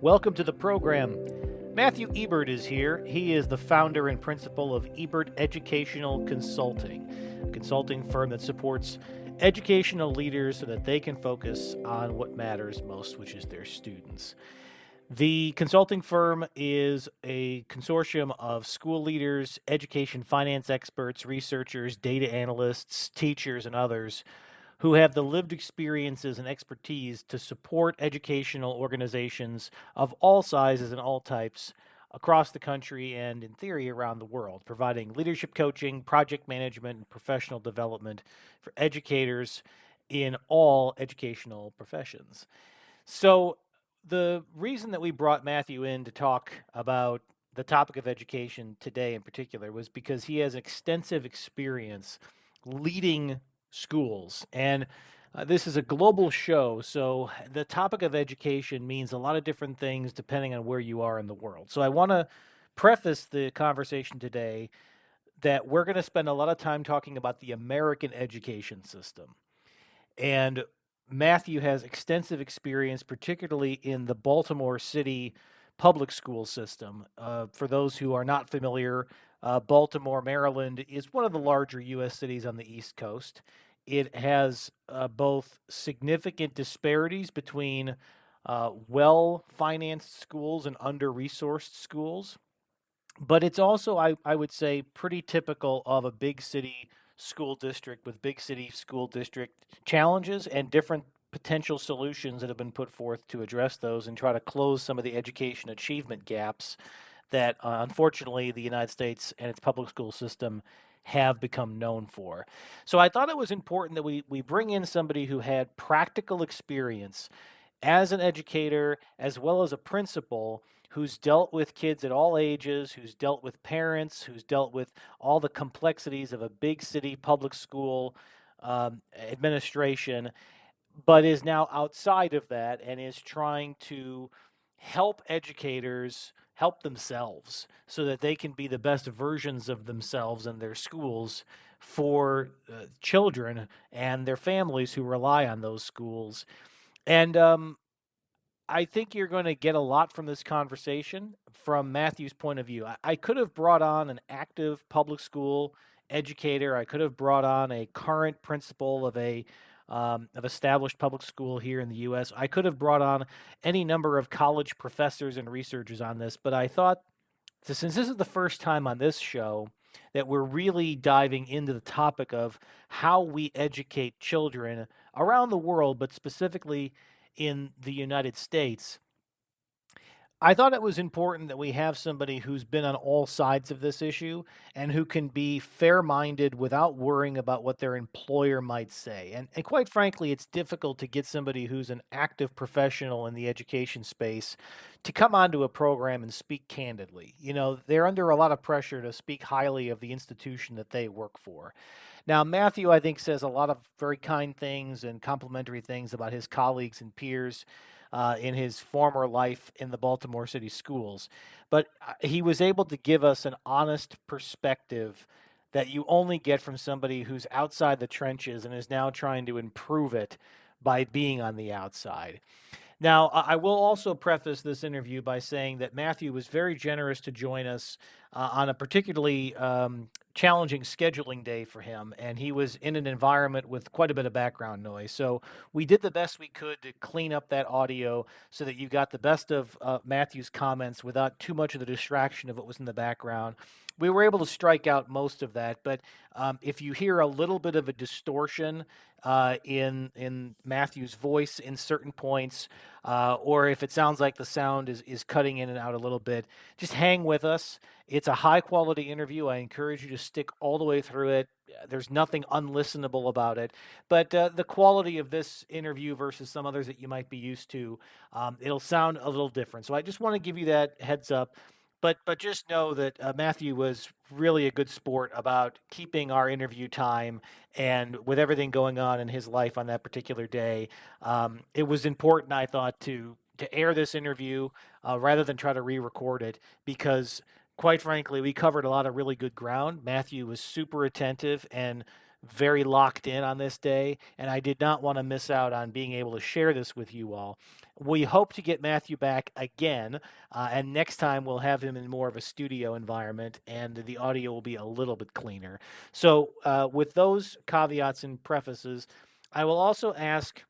Welcome to the program. Matthew Ebert is here. He is the founder and principal of Ebert Educational Consulting, a consulting firm that supports educational leaders so that they can focus on what matters most, which is their students. The consulting firm is a consortium of school leaders, education finance experts, researchers, data analysts, teachers, and others who have the lived experiences and expertise to support educational organizations of all sizes and all types across the country and, in theory, around the world, providing leadership coaching, project management, and professional development for educators in all educational professions. So, the reason that we brought Matthew in to talk about the topic of education today in particular was because he has extensive experience leading schools. And this is a global show, so the topic of education means a lot of different things depending on where you are in the world. So I want to preface the conversation today that we're going to spend a lot of time talking about the American education system. And Matthew has extensive experience, particularly in the Baltimore City public school system. For those who are not familiar, Baltimore, Maryland is one of the larger U.S. cities on the East Coast. It has both significant disparities between well-financed schools and under-resourced schools, but it's also, I would say, pretty typical of a big city school district with big city school district challenges and different potential solutions that have been put forth to address those and try to close some of the education achievement gaps that unfortunately the United States and its public school system have become known for. So I thought it was important that we bring in somebody who had practical experience as an educator as well as a principal who's dealt with kids at all ages, who's dealt with parents, who's dealt with all the complexities of a big city public school administration, but is now outside of that and is trying to help educators help themselves so that they can be the best versions of themselves in their schools for children and their families who rely on those schools. And I think you're going to get a lot from this conversation from Matthew's point of view. I could have brought on an active public school educator. I could have brought on a current principal of a of established public school here in the U.S. I could have brought on any number of college professors and researchers on this, but I thought since this is the first time on this show that we're really diving into the topic of how we educate children around the world, but specifically in the United States, I thought it was important that we have somebody who's been on all sides of this issue and who can be fair-minded without worrying about what their employer might say. And quite frankly, it's difficult to get somebody who's an active professional in the education space to come onto a program and speak candidly. You know, they're under a lot of pressure to speak highly of the institution that they work for. Now, Matthew, I think, says a lot of very kind things and complimentary things about his colleagues and peers in his former life in the Baltimore City schools. But he was able to give us an honest perspective that you only get from somebody who's outside the trenches and is now trying to improve it by being on the outside. Now, I will also preface this interview by saying that Matthew was very generous to join us on a particularly challenging scheduling day for him, and he was in an environment with quite a bit of background noise. So we did the best we could to clean up that audio so that you got the best of Matthew's comments without too much of the distraction of what was in the background. We were able to strike out most of that, but if you hear a little bit of a distortion in Matthew's voice in certain points, or if it sounds like the sound is cutting in and out a little bit, just hang with us. It's a high quality interview. I encourage you to stick all the way through it. There's nothing unlistenable about it, but the quality of this interview versus some others that you might be used to, it'll sound a little different. So I just want to give you that heads up. But just know that Matthew was really a good sport about keeping our interview time, and with everything going on in his life on that particular day, it was important, I thought, to air this interview rather than try to re-record it because, quite frankly, we covered a lot of really good ground. Matthew was super attentive and very locked in on this day, and I did not want to miss out on being able to share this with you all. We hope to get Matthew back again, and next time we'll have him in more of a studio environment, and the audio will be a little bit cleaner. So, with those caveats and prefaces, I will also ask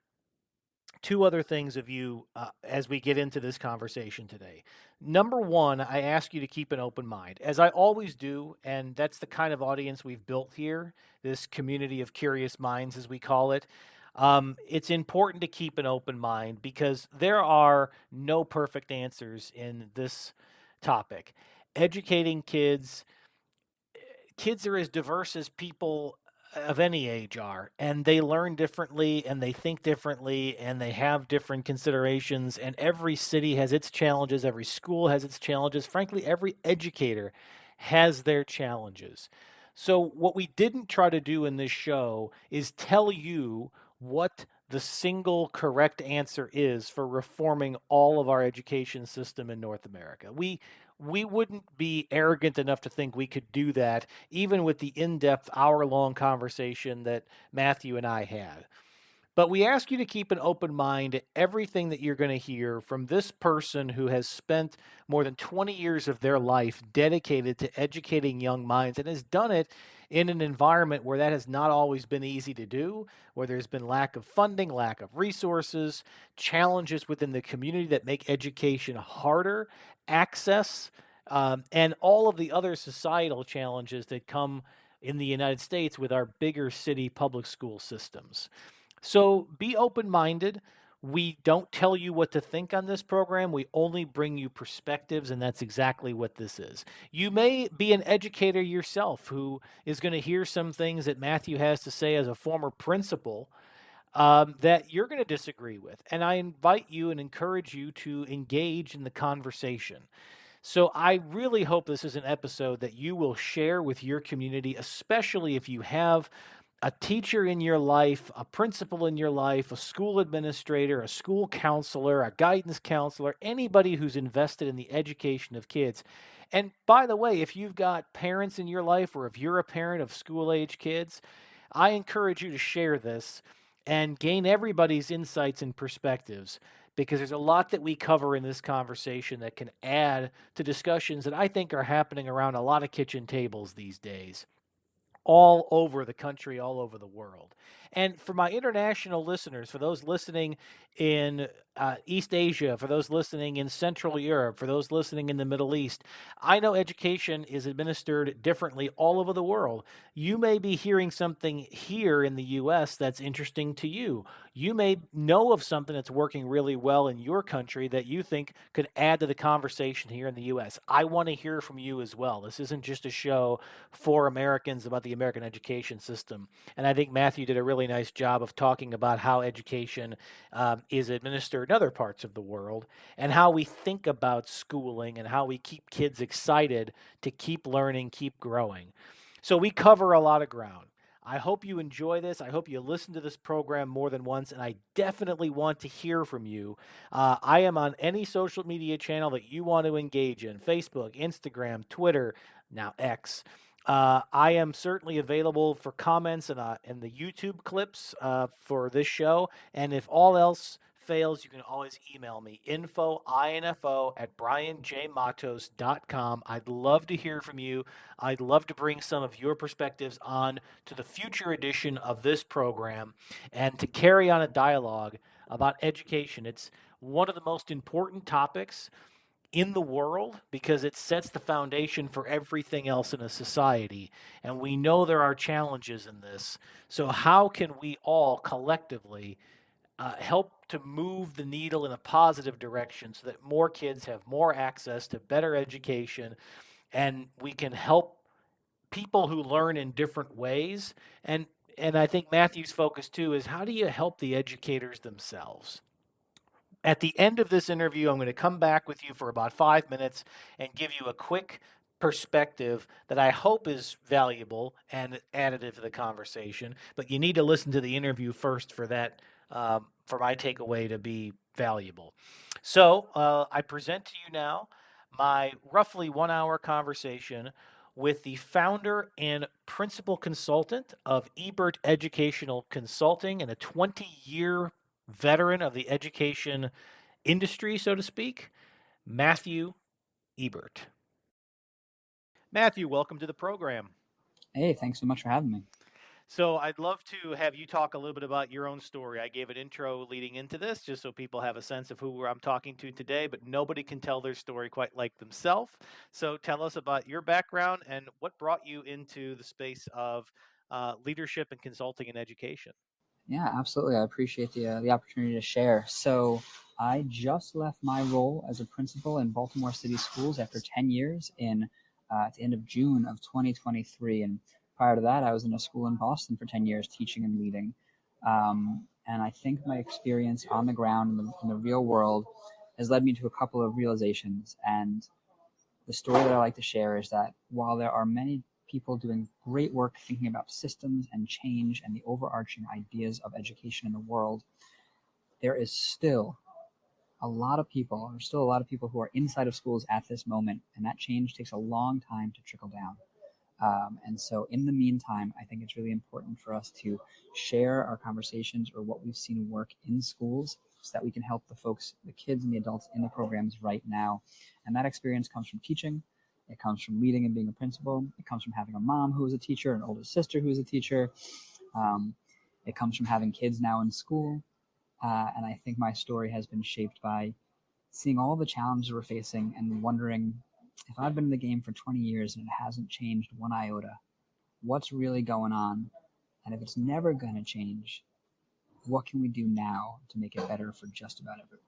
two other things of you as we get into this conversation today. Number one, I ask you to keep an open mind, as I always do, and that's the kind of audience we've built here, this community of curious minds, as we call it. It's important to keep an open mind because there are no perfect answers in this topic. Educating kids are as diverse as people of any age are, and they learn differently and they think differently and they have different considerations, and every city has its challenges, every school has its challenges, frankly every educator has their challenges. So what we didn't try to do in this show is tell you what the single correct answer is for reforming all of our education system in North America. We wouldn't be arrogant enough to think we could do that, even with the in depth hour long conversation that Matthew and I had. But we ask you to keep an open mind to everything that you're going to hear from this person who has spent more than 20 years of their life dedicated to educating young minds and has done it in an environment where that has not always been easy to do, where there's been lack of funding, lack of resources, challenges within the community that make education harder, access, and all of the other societal challenges that come in the United States with our bigger city public school systems. So be open minded. We don't tell you what to think on this program. We only bring you perspectives, and that's exactly what this is. You may be an educator yourself who is going to hear some things that Matthew has to say as a former principal that you're going to disagree with. And I invite you and encourage you to engage in the conversation. So I really hope this is an episode that you will share with your community, especially if you have a teacher in your life, a principal in your life, a school administrator, a school counselor, a guidance counselor, anybody who's invested in the education of kids. And by the way, if you've got parents in your life or if you're a parent of school age kids, I encourage you to share this and gain everybody's insights and perspectives because there's a lot that we cover in this conversation that can add to discussions that I think are happening around a lot of kitchen tables these days all over the country, all over the world. And for my international listeners, for those listening in East Asia, for those listening in Central Europe, for those listening in the Middle East, I know education is administered differently all over the world. You may be hearing something here in the US that's interesting to you. You may know of something that's working really well in your country that you think could add to the conversation here in the US. I want to hear from you as well. This isn't just a show for Americans about the American education system. And I think Matthew did a really nice job of talking about how education is administered in other parts of the world and how we think about schooling and how we keep kids excited to keep learning, keep growing. So we cover a lot of ground. I hope you enjoy this. I hope you listen to this program more than once, and I definitely want to hear from you. I am on any social media channel that you want to engage in: Facebook, Instagram, Twitter, now X. I am certainly available for comments and the YouTube clips for this show. And if all else fails, you can always email me, info at brianjmatos.com. I'd love to hear from you. I'd love to bring some of your perspectives on to the future edition of this program and to carry on a dialogue about education. It's one of the most important topics in the world because it sets the foundation for everything else in a society. And we know there are challenges in this. So, how can we all collectively help to move the needle in a positive direction so that more kids have more access to better education and we can help people who learn in different ways? And I think Matthew's focus too is how do you help the educators themselves? At the end of this interview, I'm going to come back with you for about 5 minutes and give you a quick perspective that I hope is valuable and additive to the conversation. But you need to listen to the interview first for that, for my takeaway to be valuable. So I present to you now my roughly 1 hour conversation with the founder and principal consultant of Ebert Educational Consulting and a 20-year veteran of the education industry, so to speak, Matthew Ebert. Matthew, welcome to the program. Hey, thanks so much for having me. So I'd love to have you talk a little bit about your own story. I gave an intro leading into this just so people have a sense of who I'm talking to today, but nobody can tell their story quite like themselves. So tell us about your background and what brought you into the space of leadership and consulting and education. Yeah, absolutely. I appreciate the opportunity to share. So, I just left my role as a principal in Baltimore City Schools after 10 years at the end of June of 2023. And prior to that, I was in a school in Boston for 10 years teaching and leading. And I think my experience on the ground in the real world has led me to a couple of realizations. And the story that I like to share is that while there are many people doing great work thinking about systems and change and the overarching ideas of education in the world, there is still there's still a lot of people who are inside of schools at this moment, and that change takes a long time to trickle down. And so, in the meantime, I think it's really important for us to share our conversations or what we've seen work in schools so that we can help the kids and the adults in the programs right now. And that experience comes from teaching. It comes from leading and being a principal. It comes from having a mom who is a teacher, an older sister who is a teacher. It comes from having kids now in school. And I think my story has been shaped by seeing all the challenges we're facing and wondering if I've been in the game for 20 years and it hasn't changed one iota, what's really going on? And if it's never going to change, what can we do now to make it better for just about everyone?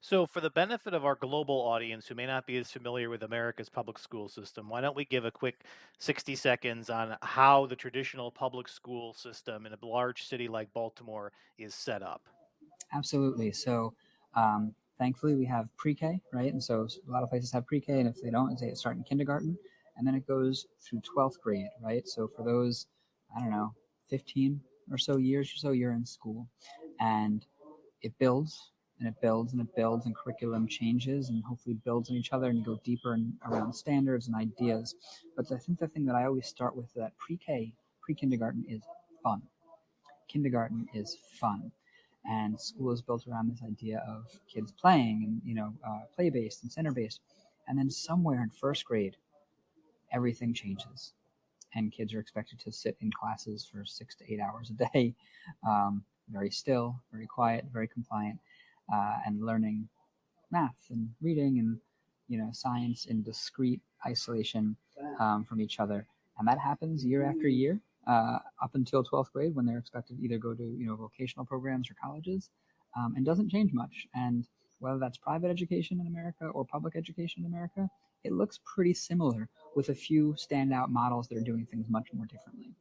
So, for the benefit of our global audience who may not be as familiar with America's public school system, why don't we give a quick 60 seconds on how the traditional public school system in a large city like Baltimore is set up? Absolutely. So, thankfully, we have pre-K, right? And so a lot of places have pre-K, and if they don't, they start in kindergarten, and then it goes through 12th grade, right? So for those, I don't know, 15 or so years or so, you're in school, and it builds and it builds and it builds, and curriculum changes and hopefully builds on each other, and you go deeper around standards and ideas. But I think the thing that I always start with that pre-K, pre-kindergarten is fun. Kindergarten is fun, and school is built around this idea of kids playing and play based and center based, and then somewhere in first grade everything changes, and kids are expected to sit in classes for 6 to 8 hours a day, very still, very quiet, very compliant, and learning math and reading and science in discrete isolation from each other, and that happens year after year up until 12th grade when they're expected to either go to vocational programs or colleges, and doesn't change much. And whether that's private education in America or public education in America, it looks pretty similar with a few standout models that are doing things much more differently.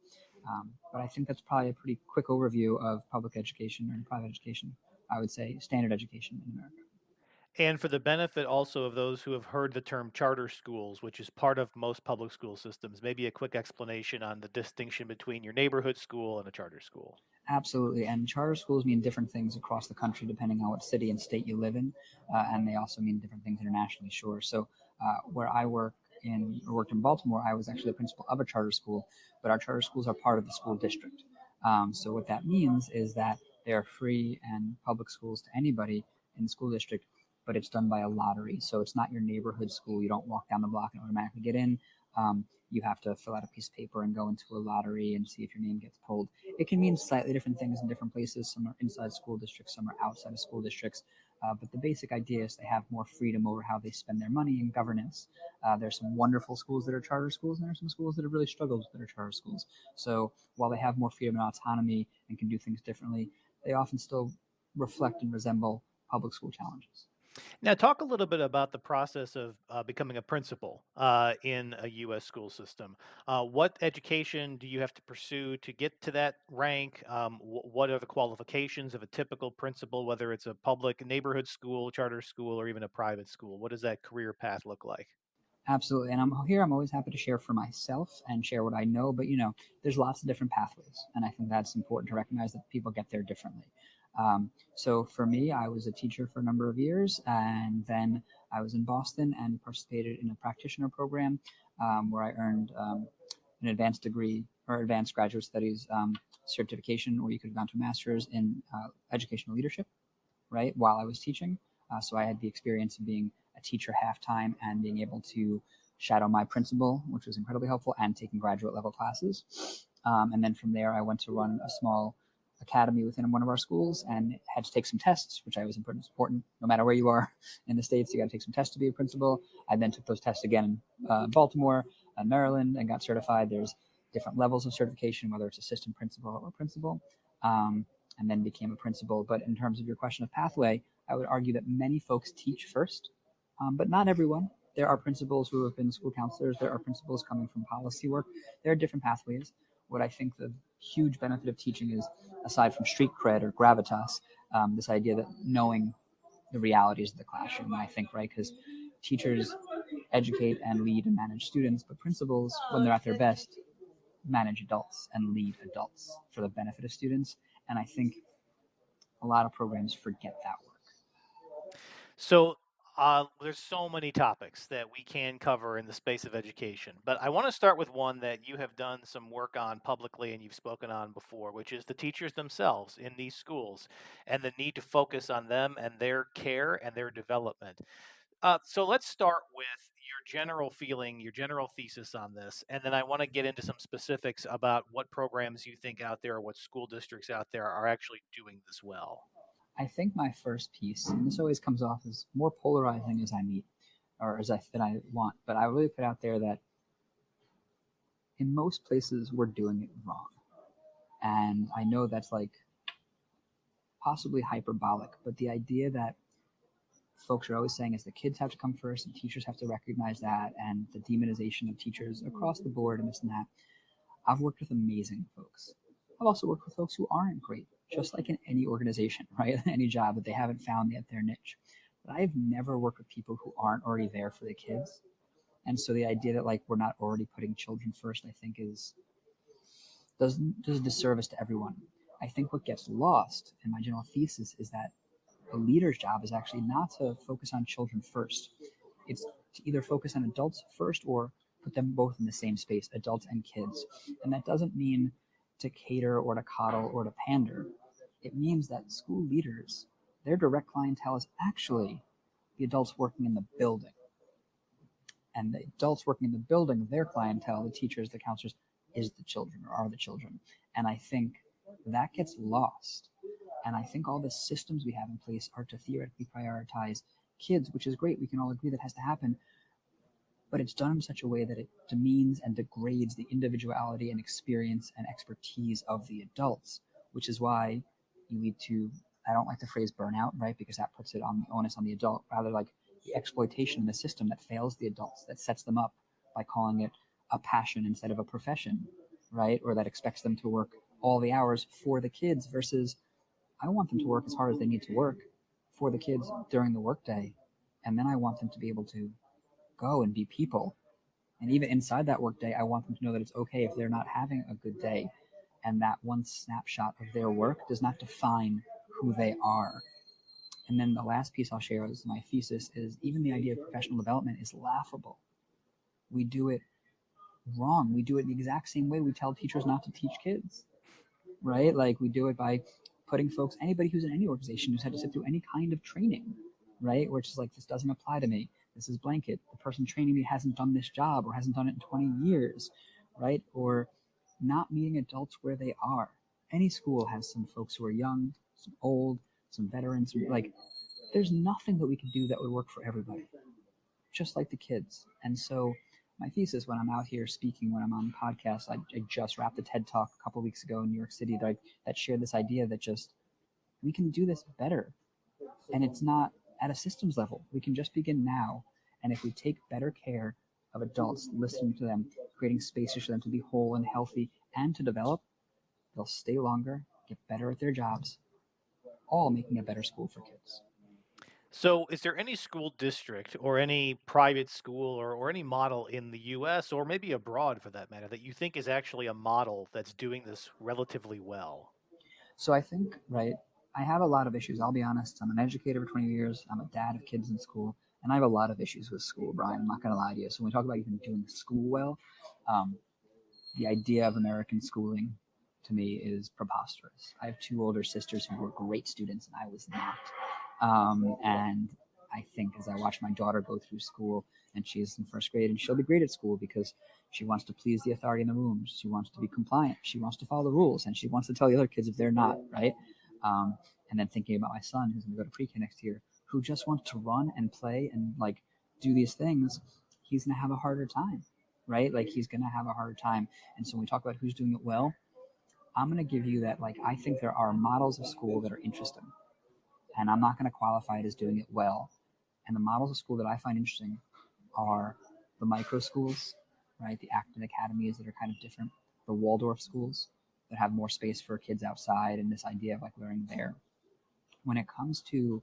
But I think that's probably a pretty quick overview of public education and private education. I would say standard education in America. And for the benefit also of those who have heard the term charter schools, which is part of most public school systems, maybe a quick explanation on the distinction between your neighborhood school and a charter school. Absolutely. And charter schools mean different things across the country depending on what city and state you live in. And they also mean different things internationally, sure. So, where I worked in Baltimore, I was actually the principal of a charter school, but our charter schools are part of the school district. So, what that means is that they are free and public schools to anybody in the school district, but it's done by a lottery. So, it's not your neighborhood school. You don't walk down the block and automatically get in. You have to fill out a piece of paper and go into a lottery and see if your name gets pulled. It can mean slightly different things in different places. Some are inside school districts, some are outside of school districts. But the basic idea is they have more freedom over how they spend their money and governance. There's some wonderful schools that are charter schools, and there are some schools that have really struggled that are charter schools. So while they have more freedom and autonomy and can do things differently, they often still reflect and resemble public school challenges. Now, talk a little bit about the process of becoming a principal in a U.S. school system. What education do you have to pursue to get to that rank? What are the qualifications of a typical principal, whether it's a public neighborhood school, charter school, or even a private school? What does that career path look like? Absolutely. And I'm always happy to share for myself and share what I know, but there's lots of different pathways. And I think that's important to recognize that people get there differently. So for me, I was a teacher for a number of years, and then I was in Boston and participated in a practitioner program where I earned an advanced degree or advanced graduate studies certification, or you could have gone to a master's in educational leadership, right, while I was teaching. So I had the experience of being a teacher half time and being able to shadow my principal, which was incredibly helpful, and taking graduate level classes. And then from there, I went to run a small academy within one of our schools and had to take some tests, which I was important. No matter where you are in the States, you got to take some tests to be a principal. I then took those tests again in Baltimore and Maryland and got certified. There's different levels of certification, whether it's assistant principal or principal, and then became a principal. But in terms of your question of pathway, I would argue that many folks teach first, but not everyone. There are principals who have been school counselors. There are principals coming from policy work. There are different pathways. What I think the huge benefit of teaching is, aside from street cred or gravitas, this idea that knowing the realities of the classroom. I think, right, because teachers educate and lead and manage students, but principals, when they're at their best, manage adults and lead adults for the benefit of students. And I think a lot of programs forget that work. So there's so many topics that we can cover in the space of education, but I want to start with one that you have done some work on publicly and you've spoken on before, which is the teachers themselves in these schools and the need to focus on them and their care and their development. So let's start with your general feeling, your general thesis on this, and then I want to get into some specifics about what programs you think out there or what school districts out there are actually doing this well. I think my first piece, and this always comes off as more polarizing as I meet or than I want, but I really put out there that in most places we're doing it wrong. And I know that's like possibly hyperbolic, but the idea that folks are always saying is the kids have to come first and teachers have to recognize that, and the demonization of teachers across the board and this and that. I've worked with amazing folks. I've also worked with folks who aren't great, just like in any organization, right? Any job that they haven't found yet their niche. But I've never worked with people who aren't already there for the kids. And so the idea that like we're not already putting children first, I think does a disservice to everyone. I think what gets lost in my general thesis is that a leader's job is actually not to focus on children first. It's to either focus on adults first or put them both in the same space, adults and kids. And that doesn't mean to cater or to coddle or to pander. It means that school leaders, their direct clientele is actually the adults working in the building. And the adults working in the building, their clientele, the teachers, the counselors, is the children or are the children. And I think that gets lost. And I think all the systems we have in place are to theoretically prioritize kids, which is great. We can all agree that has to happen. But it's done in such a way that it demeans and degrades the individuality and experience and expertise of the adults, which is why you lead to, I don't like the phrase burnout, right? Because that puts it on the onus on the adult, rather like the exploitation in the system that fails the adults, that sets them up by calling it a passion instead of a profession, right? Or that expects them to work all the hours for the kids versus I want them to work as hard as they need to work for the kids during the workday. And then I want them to be able to go and be people. And even inside that workday, I want them to know that it's okay if they're not having a good day. And that one snapshot of their work does not define who they are. And then the last piece I'll share is my thesis is even the idea of professional development is laughable. We do it wrong. We do it the exact same way we tell teachers not to teach kids, right? Like we do it by putting folks, anybody who's in any organization who's had to sit through any kind of training, right? Which is like, this doesn't apply to me. This is blanket. The person training me hasn't done this job or hasn't done it in 20 years, right? Or not meeting adults where they are. Any school has some folks who are young, some old, some veterans. Like, there's nothing that we can do that would work for everybody, just like the kids. And so my thesis when I'm out here speaking, when I'm on podcasts, I just wrapped a TED Talk a couple of weeks ago in New York City that shared this idea that just we can do this better. And it's not at a systems level. We can just begin now. And if we take better care of adults, listening to them, creating spaces for them to be whole and healthy and to develop, they'll stay longer, get better at their jobs, all making a better school for kids. So, is there any school district or any private school or any model in the US or maybe abroad for that matter that you think is actually a model that's doing this relatively well? So I think, right, I have a lot of issues. I'll be honest. I'm an educator for 20 years. I'm a dad of kids in school. And I have a lot of issues with school, Brian. I'm not going to lie to you. So when we talk about even doing school well, um, the idea of American schooling to me is preposterous. I have two older sisters who were great students, and I was not. And I think as I watch my daughter go through school, and she's in first grade, and she'll be great at school because she wants to please the authority in the room. She wants to be compliant. She wants to follow the rules, and she wants to tell the other kids if they're not, right? And then thinking about my son who's going to go to pre-K next year, who just wants to run and play and like do these things, he's going to have a harder time, right? Like he's going to have a harder time. And so when we talk about who's doing it well, I'm going to give you that, like, I think there are models of school that are interesting, and I'm not going to qualify it as doing it well. And the models of school that I find interesting are the micro schools, right? The Acton academies that are kind of different, the Waldorf schools that have more space for kids outside, and this idea of like learning there. When it comes to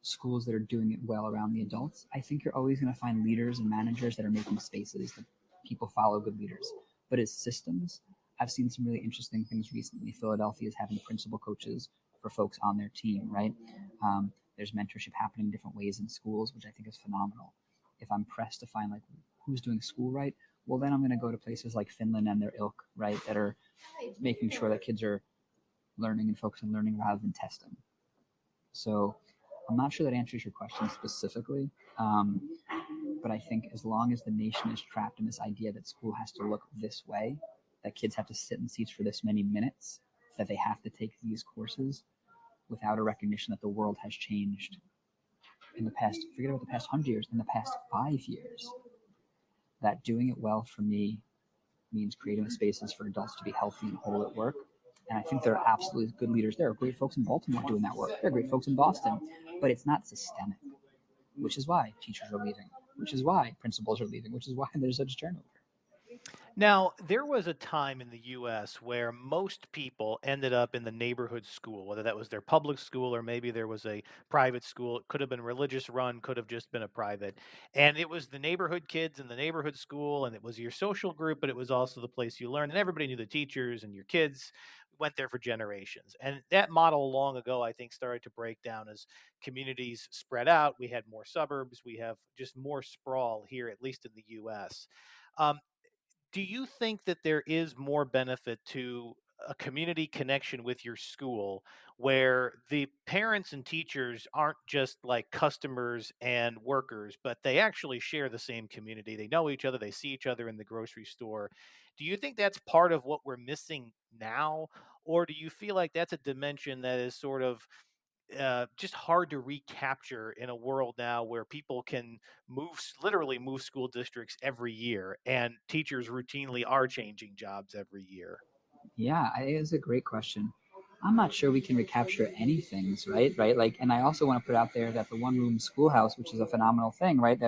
schools that are doing it well around the adults, I think you're always going to find leaders and managers that are making spaces that people follow good leaders. But as systems, I've seen some really interesting things recently. Philadelphia is having principal coaches for folks on their team, right? There's mentorship happening in different ways in schools, which I think is phenomenal. If I'm pressed to find like who's doing school right, well, then I'm going to go to places like Finland and their ilk, right, that are making sure that kids are learning and focusing on learning rather than testing. So I'm not sure that answers your question specifically, but I think as long as the nation is trapped in this idea that school has to look this way, that kids have to sit in seats for this many minutes, that they have to take these courses without a recognition that the world has changed in the past, forget about the past 100 years, in the past 5 years, that doing it well for me means creating spaces for adults to be healthy and whole at work. And I think there are absolutely good leaders. There are great folks in Baltimore doing that work. There are great folks in Boston, but it's not systemic, which is why teachers are leaving, which is why principals are leaving, which is why there's such turnover. Now, there was a time in the US where most people ended up in the neighborhood school, whether that was their public school or maybe there was a private school. It could have been religious run, could have just been a private. And it was the neighborhood kids in the neighborhood school, and it was your social group, but it was also the place you learned. And everybody knew the teachers, and your kids went there for generations. And that model long ago, I think, started to break down as communities spread out. We had more suburbs, we have just more sprawl here, at least in the US. Um, do you think that there is more benefit to a community connection with your school where the parents and teachers aren't just like customers and workers, but they actually share the same community? They know each other, they see each other in the grocery store. Do you think that's part of what we're missing now? Or do you feel like that's a dimension that is sort of just hard to recapture in a world now where people can literally move school districts every year, and teachers routinely are changing jobs every year? Yeah, it's a great question. I'm not sure we can recapture any things, right? Right. Like, and I also want to put out there that the one room schoolhouse, which is a phenomenal thing, right?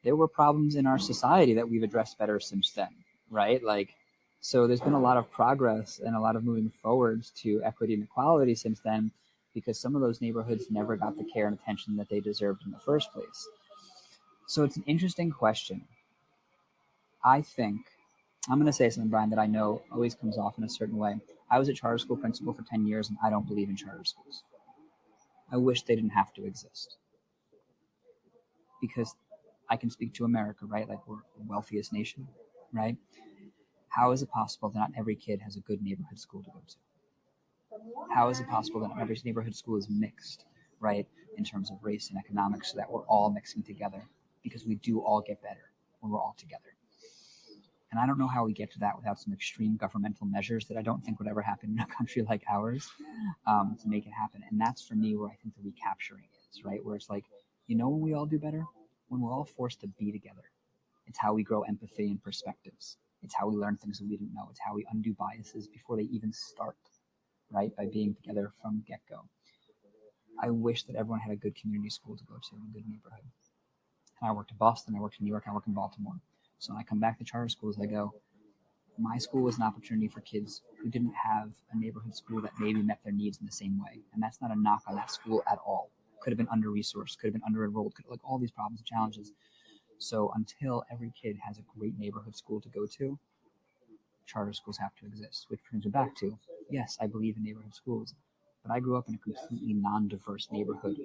There were problems in our society that we've addressed better since then, right? Like, so there's been a lot of progress and a lot of moving forwards to equity and equality since then, because some of those neighborhoods never got the care and attention that they deserved in the first place. So it's an interesting question. I think I'm going to say something, Brian, that I know always comes off in a certain way. I was a charter school principal for 10 years, and I don't believe in charter schools. I wish they didn't have to exist, because I can speak to America, right? Like, we're the wealthiest nation, right? How is it possible that not every kid has a good neighborhood school to go to? How is it possible that not every neighborhood school is mixed, right, in terms of race and economics, so that we're all mixing together? Because we do all get better when we're all together. And I don't know how we get to that without some extreme governmental measures that I don't think would ever happen in a country like ours, to make it happen. And that's for me where I think the recapturing is, right? Where it's like, when we all do better? When we're all forced to be together. It's how we grow empathy and perspectives. It's how we learn things that we didn't know. It's how we undo biases before they even start, right? By being together from get-go. I wish that everyone had a good community school to go to, a good neighborhood. And I worked in Boston, I worked in New York, I worked in Baltimore. So when I come back to charter schools, I go, my school was an opportunity for kids who didn't have a neighborhood school that maybe met their needs in the same way. And that's not a knock on that school at all. Could have been under-resourced, could have been under-enrolled, like all these problems and challenges. So until every kid has a great neighborhood school to go to, charter schools have to exist, which brings me back to, yes, I believe in neighborhood schools, but I grew up in a completely non-diverse neighborhood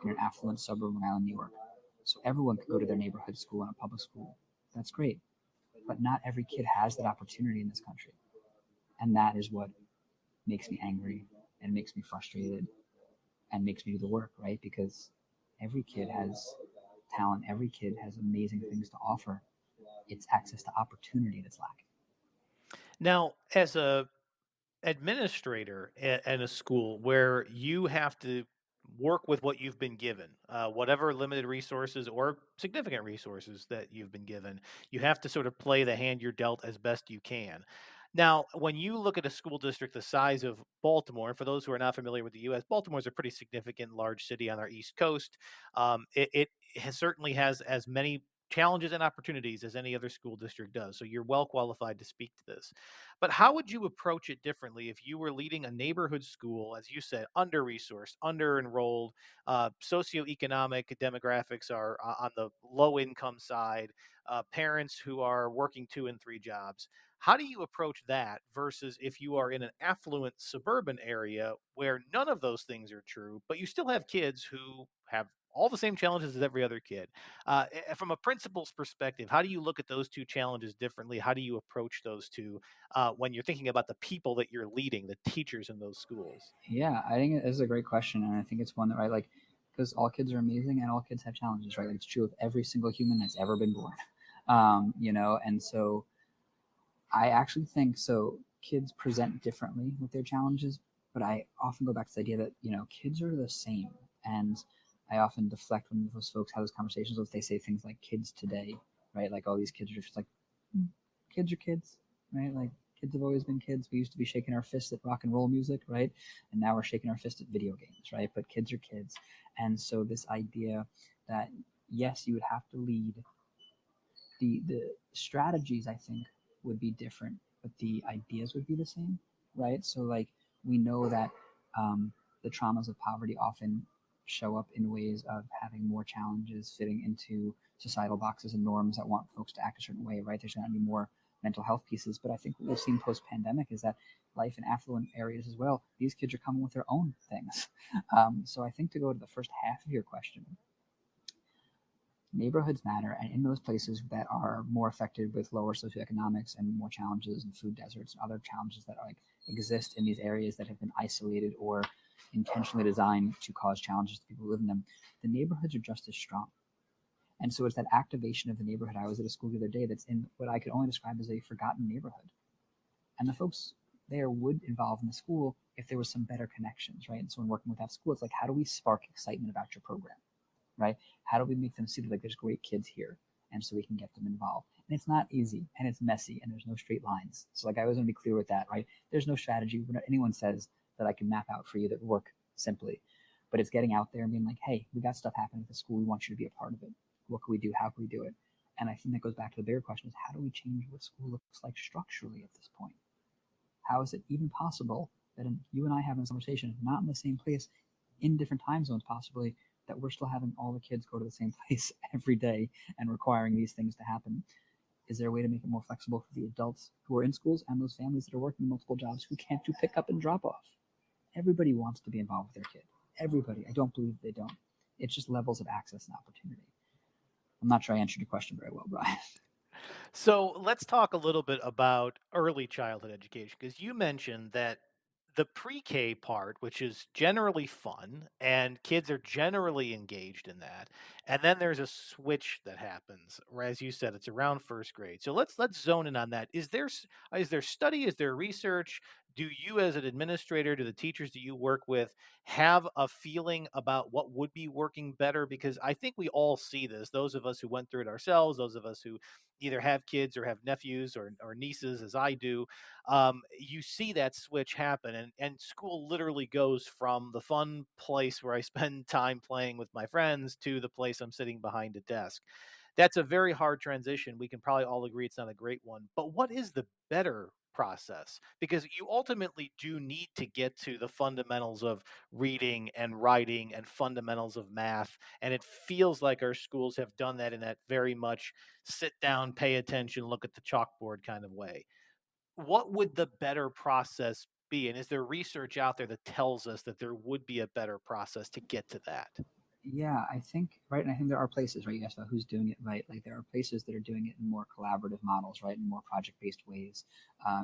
in an affluent suburb of Long Island, New York. So everyone could go to their neighborhood school and a public school. That's great. But not every kid has that opportunity in this country. And that is what makes me angry and makes me frustrated and makes me do the work, right? Because every kid has talent, every kid has amazing things to offer. It's access to opportunity that's lacking. Now, as a administrator at a school where you have to work with what you've been given, whatever limited resources or significant resources that you've been given, you have to sort of play the hand you're dealt as best you can. Now, when you look at a school district the size of Baltimore, and for those who are not familiar with the U.S., Baltimore is a pretty significant large city on our East Coast. It certainly has as many challenges and opportunities as any other school district does. So you're well qualified to speak to this. But how would you approach it differently if you were leading a neighborhood school, as you said, under resourced, under enrolled, socioeconomic demographics are on the low income side, parents who are working 2 and 3 jobs? How do you approach that versus if you are in an affluent suburban area where none of those things are true, but you still have kids who have all the same challenges as every other kid? From a principal's perspective, how do you look at those two challenges differently? How do you approach those two when you're thinking about the people that you're leading, the teachers in those schools? Yeah, I think it is a great question, and I think it's one that, right, like, because all kids are amazing and all kids have challenges, right? Like, it's true of every single human that's ever been born. And so I actually think so. Kids present differently with their challenges, but I often go back to the idea that kids are the same, and I often deflect when those folks have those conversations with. They say things like "kids today," right? Like all these kids are just like kids are kids, right? Like kids have always been kids. We used to be shaking our fists at rock and roll music, right? And now we're shaking our fist at video games, right? But kids are kids, and so this idea that yes, you would have to lead the strategies, I think, would be different, but the ideas would be the same, right? So like we know that the traumas of poverty often show up in ways of having more challenges fitting into societal boxes and norms that want folks to act a certain way, right? There's going to be more mental health pieces, but I think what we've seen post pandemic is that life in affluent areas as well, these kids are coming with their own things. So I think to go to the first half of your question, neighborhoods matter, and in those places that are more affected with lower socioeconomics and more challenges and food deserts and other challenges that like exist in these areas that have been isolated or intentionally designed to cause challenges to people who live in them, the neighborhoods are just as strong. And so it's that activation of the neighborhood. I was at a school the other day that's in what I could only describe as a forgotten neighborhood, and the folks there would involve in the school if there was some better connections, right? And so when working with that school, it's like, how do we spark excitement about your program, right? How do we make them see that like there's great kids here, and so we can get them involved? And it's not easy, and it's messy, and there's no straight lines. So like I was going to be clear with that, right? There's no strategy. Anyone says that I can map out for you that work simply, but it's getting out there and being like, hey, we got stuff happening at the school. We want you to be a part of it. What can we do? How can we do it? And I think that goes back to the bigger question: is how do we change what school looks like structurally at this point? How is it even possible that you and I having this conversation, not in the same place, in different time zones possibly, that we're still having all the kids go to the same place every day and requiring these things to happen? Is there a way to make it more flexible for the adults who are in schools and those families that are working multiple jobs who can't do pick up and drop off? Everybody wants to be involved with their kid. Everybody. I don't believe they don't. It's just levels of access and opportunity. I'm not sure I answered your question very well, Brian. So let's talk a little bit about early childhood education because you mentioned that the pre-K part, which is generally fun and kids are generally engaged in that, and then there's a switch that happens. Or as you said, it's around first grade. So let's zone in on that. Is there study? Is there research? Do you, as an administrator, do the teachers that you work with have a feeling about what would be working better? Because I think we all see this. Those of us who went through it ourselves, those of us who either have kids or have nephews or nieces, as I do, you see that switch happen, and school literally goes from the fun place where I spend time playing with my friends to the place I'm sitting behind a desk. That's a very hard transition. We can probably all agree it's not a great one. But what is the better process? Because you ultimately do need to get to the fundamentals of reading and writing and fundamentals of math. And it feels like our schools have done that in that very much sit down, pay attention, look at the chalkboard kind of way. What would the better process be? And is there research out there that tells us that there would be a better process to get to that? Yeah, I think right, and I think there are places, right? You asked about who's doing it right. Like there are places that are doing it in more collaborative models, right, in more project-based ways,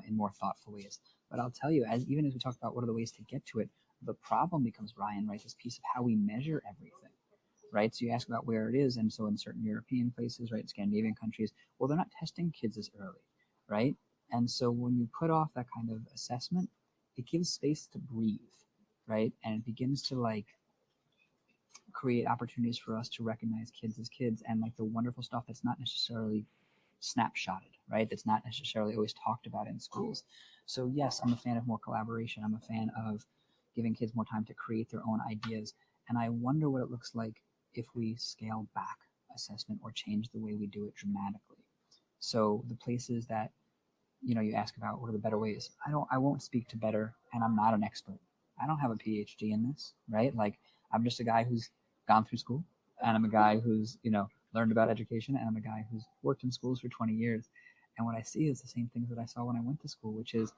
in more thoughtful ways. But I'll tell you, as even as we talk about what are the ways to get to it, the problem becomes, Ryan, right? This piece of how we measure everything, right? So you ask about where it is, and so in certain European places, right, Scandinavian countries, well, they're not testing kids as early, right? And so when you put off that kind of assessment, it gives space to breathe, right? And it begins to like create opportunities for us to recognize kids as kids and like the wonderful stuff that's not necessarily snapshotted, right? That's not necessarily always talked about in schools. So yes, I'm a fan of more collaboration. I'm a fan of giving kids more time to create their own ideas. And I wonder what it looks like if we scale back assessment or change the way we do it dramatically. So the places that you ask about what are the better ways. I won't speak to better, and I'm not an expert. I don't have a PhD in this, right? Like I'm just a guy who's gone through school, and I'm a guy who's learned about education, and I'm a guy who's worked in schools for 20 years. And what I see is the same things that I saw when I went to school, which is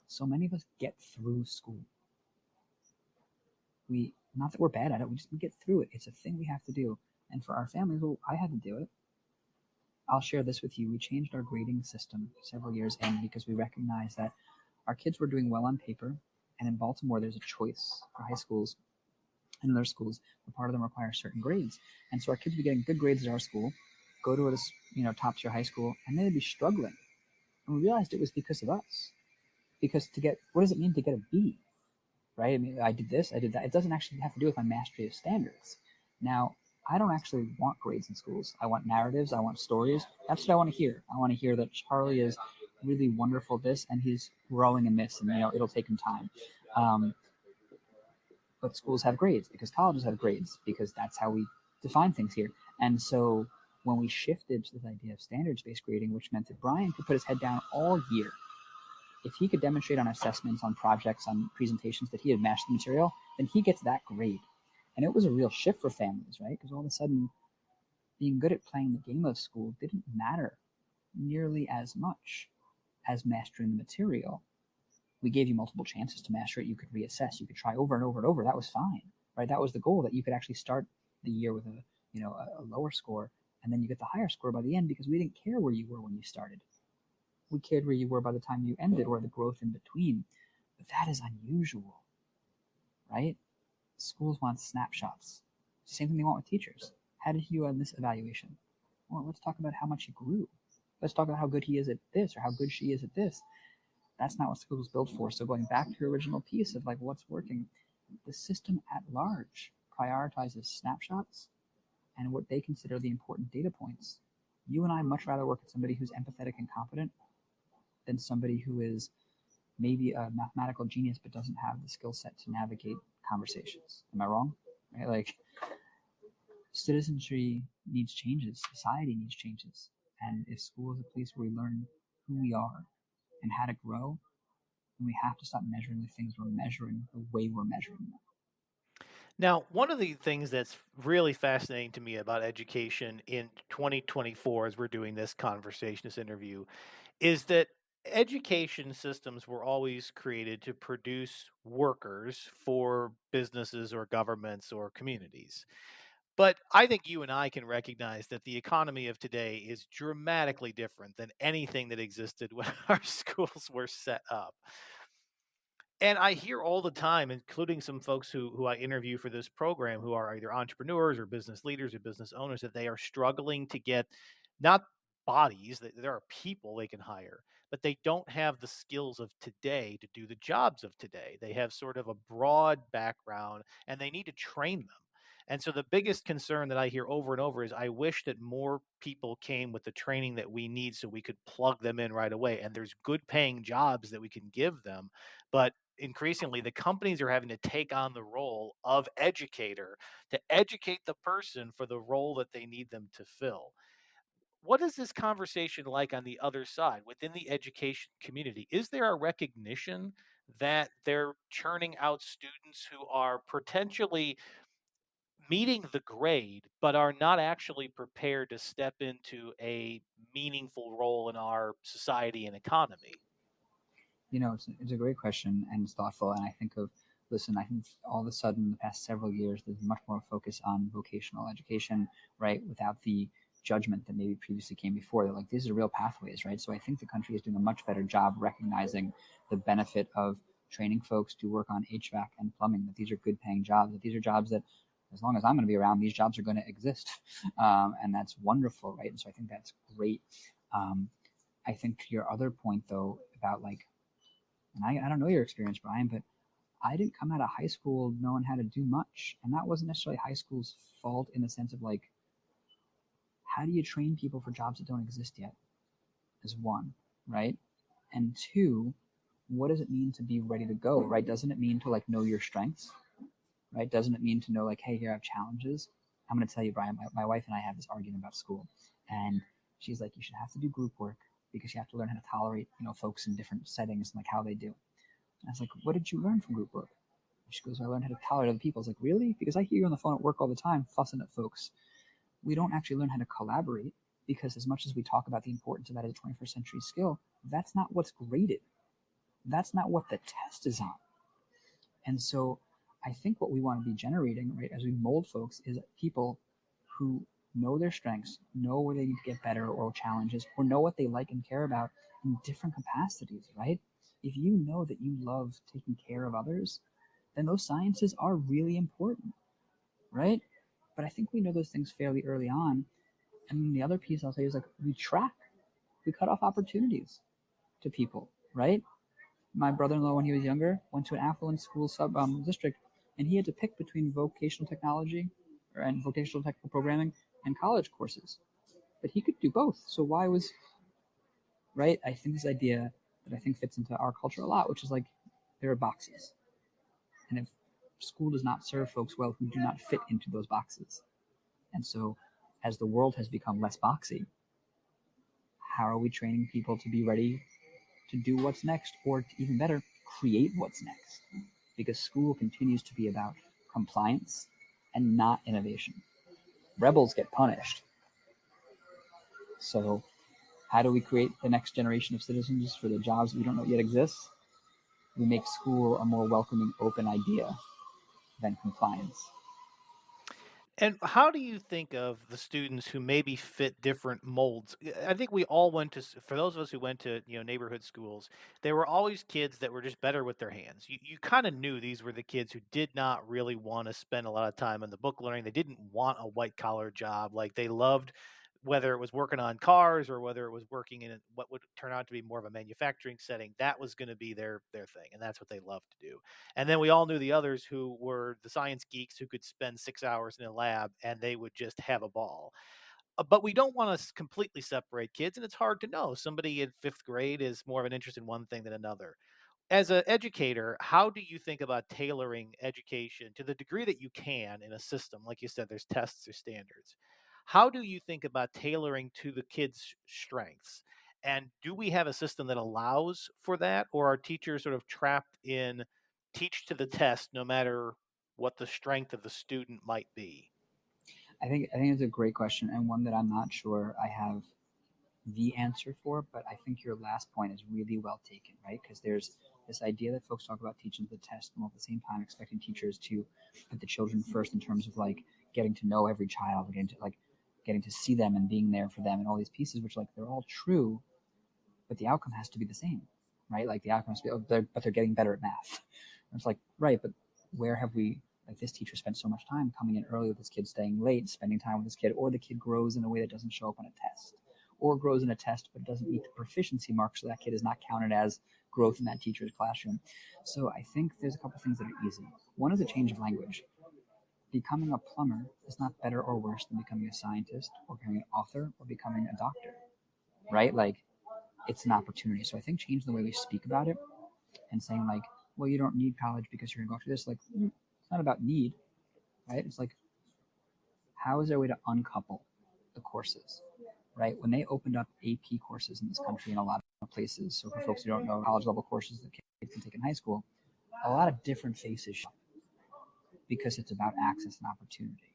so many of us get through school. We not that we're bad at it, we get through it. It's a thing we have to do. And for our families, well, I had to do it. I'll share this with you. We changed our grading system several years in because we recognized that our kids were doing well on paper. And in Baltimore, there's a choice for high schools and other schools, but part of them require certain grades. And so our kids would be getting good grades at our school, go to a top tier high school, and then they'd be struggling. And we realized it was because of us. Because to get what does it mean to get a B? Right? I mean, I did this, I did that. It doesn't actually have to do with my mastery of standards. Now, I don't actually want grades in schools. I want narratives. I want stories. That's what I want to hear. I want to hear that Charlie is really wonderful at this, and he's growing in this, and it'll take him time. Um, but schools have grades because colleges have grades because that's how we define things here. And so when we shifted to this idea of standards-based grading, which meant that Brian could put his head down all year if he could demonstrate on assessments, on projects, on presentations that he had mastered the material, then he gets that grade. And it was a real shift for families, right? Because all of a sudden, being good at playing the game of school didn't matter nearly as much as mastering the material. We gave you multiple chances to master it. You could reassess. You could try over and over and over. That was fine, right? That was the goal, that you could actually start the year with a lower score, and then you get the higher score by the end because we didn't care where you were when you started. We cared where you were by the time you ended or the growth in between. But that is unusual, right? Schools want snapshots. Same thing they want with teachers. How did he do on this evaluation? Well, let's talk about how much he grew. Let's talk about how good he is at this or how good she is at this. That's not what school was built for. So going back to your original piece of like what's working, the system at large prioritizes snapshots and what they consider the important data points. You and I much rather work with somebody who's empathetic and competent than somebody who is maybe a mathematical genius but doesn't have the skill set to navigate conversations. Am I wrong? Right? Like citizenry needs changes, society needs changes. And if school is a place where we learn who we are and how to grow, then we have to stop measuring the things we're measuring the way we're measuring them. Now, one of the things that's really fascinating to me about education in 2024, as we're doing this conversation, this interview, is that education systems were always created to produce workers for businesses or governments or communities. But I think you and I can recognize that the economy of today is dramatically different than anything that existed when our schools were set up. And I hear all the time, including some folks who I interview for this program who are either entrepreneurs or business leaders or business owners, that they are struggling to get not bodies, that there are people they can hire, but they don't have the skills of today to do the jobs of today. They have sort of a broad background and they need to train them. And so the biggest concern that I hear over and over is I wish that more people came with the training that we need so we could plug them in right away. And there's good paying jobs that we can give them. But increasingly the companies are having to take on the role of educator to educate the person for the role that they need them to fill. What is this conversation like on the other side within the education community? Is there a recognition that they're churning out students who are potentially meeting the grade but are not actually prepared to step into a meaningful role in our society and economy? It's a great question and it's thoughtful. And I think of listen, I think all of a sudden in the past several years, there's much more focus on vocational education, right? Without the judgment that maybe previously came before. They're like, these are real pathways, right? So I think the country is doing a much better job recognizing the benefit of training folks to work on HVAC and plumbing, that these are good paying jobs, that these are jobs that as long as I'm going to be around, these jobs are going to exist. And that's wonderful, right? And so I think that's great. I think to your other point, though, about like, and I don't know your experience, Brian, but I didn't come out of high school knowing how to do much. And that wasn't necessarily high school's fault in the sense of like, how do you train people for jobs that don't exist yet? Is one, right? And two, what does it mean to be ready to go, right? Doesn't it mean to like know your strengths, right? Doesn't it mean to know like, hey, here I have challenges? I'm going to tell you, Brian, my wife and I have this argument about school. And she's like, you should have to do group work because you have to learn how to tolerate, folks in different settings and like how they do. And I was like, what did you learn from group work? She goes, I learned how to tolerate other people. I was like, really? Because I hear you on the phone at work all the time fussing at folks. We don't actually learn how to collaborate because as much as we talk about the importance of that as a 21st century skill, that's not what's graded. That's not what the test is on. And so I think what we want to be generating, right, as we mold folks is people who know their strengths, know where they need to get better or challenges, or know what they like and care about in different capacities, right? If you know that you love taking care of others, then those sciences are really important, right? But I think we know those things fairly early on. And then the other piece I'll say is like we cut off opportunities to people, right? My brother-in-law, when he was younger, went to an affluent school district, and he had to pick between vocational technology and vocational technical programming and college courses. But he could do both. So why was, right? I think this idea that I think fits into our culture a lot, which is like there are boxes. And if school does not serve folks well who do not fit into those boxes. And so as the world has become less boxy, how are we training people to be ready to do what's next, or to, even better, create what's next? Because school continues to be about compliance and not innovation. Rebels get punished. So how do we create the next generation of citizens for the jobs we don't know yet exist? We make school a more welcoming, open idea than compliance. And how do you think of the students who maybe fit different molds? I think we all went to, for those of us who went to, neighborhood schools, there were always kids that were just better with their hands. You kind of knew these were the kids who did not really want to spend a lot of time in the book learning. They didn't want a white collar job. Like they loved, whether it was working on cars or whether it was working in what would turn out to be more of a manufacturing setting, that was going to be their thing, and that's what they loved to do. And then we all knew the others who were the science geeks who could spend 6 hours in a lab and they would just have a ball. But we don't want to completely separate kids, and it's hard to know. Somebody in fifth grade is more of an interest in one thing than another. As an educator, how do you think about tailoring education to the degree that you can in a system? Like you said, there's tests or standards. How do you think about tailoring to the kids' strengths? And do we have a system that allows for that, or are teachers sort of trapped in teach to the test no matter what the strength of the student might be? I think it's a great question and one that I'm not sure I have the answer for, but I think your last point is really well taken, right? Because there's this idea that folks talk about teaching to the test, and at the same time expecting teachers to put the children first in terms of like getting to know every child, getting to see them and being there for them, and all these pieces, which like they're all true, but the outcome has to be the same, right? Like the outcome has to be, but they're getting better at math. And it's like, right, but where have we? Like this teacher spent so much time coming in early with this kid, staying late, spending time with this kid, or the kid grows in a way that doesn't show up on a test, or grows in a test but doesn't meet the proficiency mark, so that kid is not counted as growth in that teacher's classroom. So I think there's a couple things that are easy. One is a change of language. Becoming a plumber is not better or worse than becoming a scientist or becoming an author or becoming a doctor, right? Like it's an opportunity. So I think changing the way we speak about it and saying like, well, you don't need college because you're going to go through this. Like, it's not about need, right? It's like, how is there a way to uncouple the courses, right? When they opened up AP courses in this country in a lot of places, so for folks who don't know, college level courses that kids can take in high school, a lot of different faces show up because it's about access and opportunity,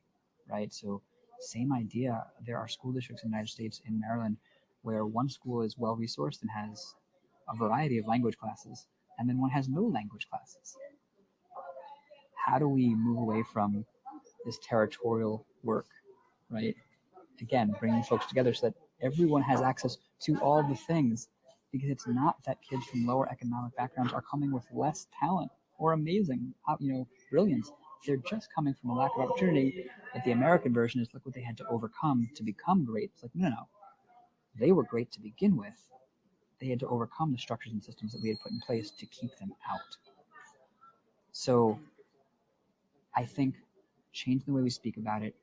right? So same idea. There are school districts in the United States, in Maryland, where one school is well resourced and has a variety of language classes, and then one has no language classes. how do we move away from this territorial work, right? Again, bringing folks together so that everyone has access to all the things, because it's not that kids from lower economic backgrounds are coming with less talent or amazing, brilliance. They're just coming from a lack of opportunity. But the American version is look what they had to overcome to become great. It's like, no. They were great to begin with. They had to overcome the structures and systems that we had put in place to keep them out. So I think changing the way we speak about it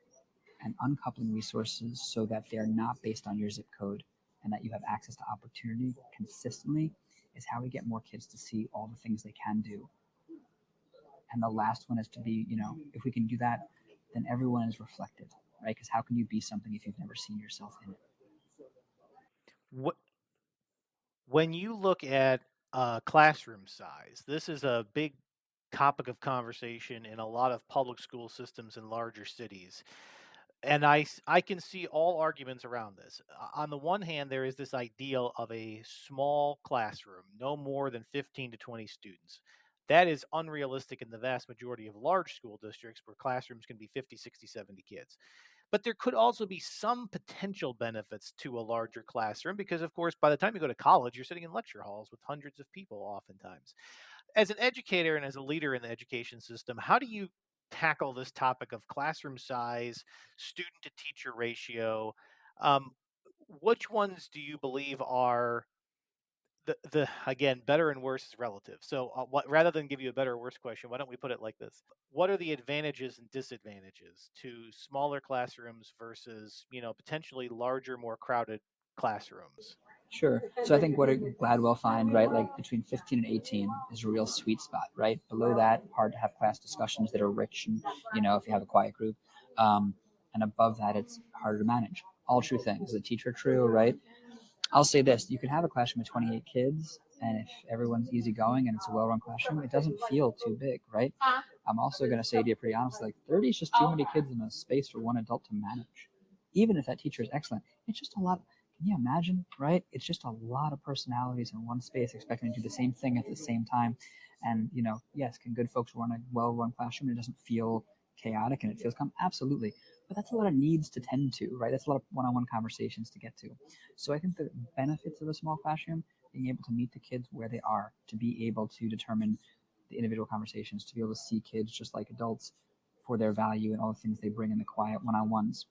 and uncoupling resources so that they're not based on your zip code and that you have access to opportunity consistently is how we get more kids to see all the things they can do. And the last one is to be, if we can do that, then everyone is reflected, right? Because how can you be something if you've never seen yourself in it? What when you look at classroom size, this is a big topic of conversation in a lot of public school systems in larger cities. And I can see all arguments around this. On the one hand, there is this ideal of a small classroom, no more than 15 to 20 students. That is unrealistic in the vast majority of large school districts where classrooms can be 50, 60, 70 kids. But there could also be some potential benefits to a larger classroom because, of course, by the time you go to college, you're sitting in lecture halls with hundreds of people oftentimes. As an educator and as a leader in the education system, how do you tackle this topic of classroom size, student to teacher ratio? Um, which ones do you believe are the again, better and worse is relative. So, what rather than give you a better or worse question, why don't we put it like this? What are the advantages and disadvantages to smaller classrooms versus, potentially larger, more crowded classrooms? Sure. So I think what did Gladwell find, right? Like between 15 and 18 is a real sweet spot, right? Below that, hard to have class discussions that are rich and, if you have a quiet group. And above that, it's harder to manage. All true things. Is the teacher true, right? I'll say this: you can have a classroom of 28 kids, and if everyone's easygoing and it's a well-run classroom, it doesn't feel too big, right? I'm also going to say to you pretty honestly, like 30 is just too many kids in a space for one adult to manage. Even if that teacher is excellent, it's just a lot. Can you imagine, right? It's just a lot of personalities in one space expecting to do the same thing at the same time. And, yes, can good folks run a well-run classroom and it doesn't feel chaotic and it feels calm? Absolutely. But that's a lot of needs to tend to, right? That's a lot of one-on-one conversations to get to. So I think the benefits of a small classroom, being able to meet the kids where they are, to be able to determine the individual conversations, to be able to see kids just like adults for their value and all the things they bring in the quiet one-on-ones.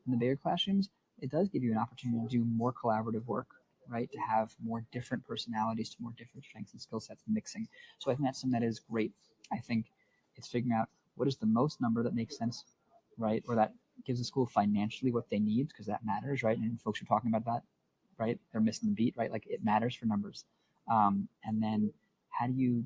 In the bigger classrooms, it does give you an opportunity to do more collaborative work, right? To have more different personalities, to more different strengths and skill sets mixing. So I think that's something that is great. I think it's figuring out what is the most number that makes sense, right? Or that gives the school financially what they need, because that matters, right? And folks are talking about that, right? They're missing the beat, right? Like it matters for numbers. And then how do you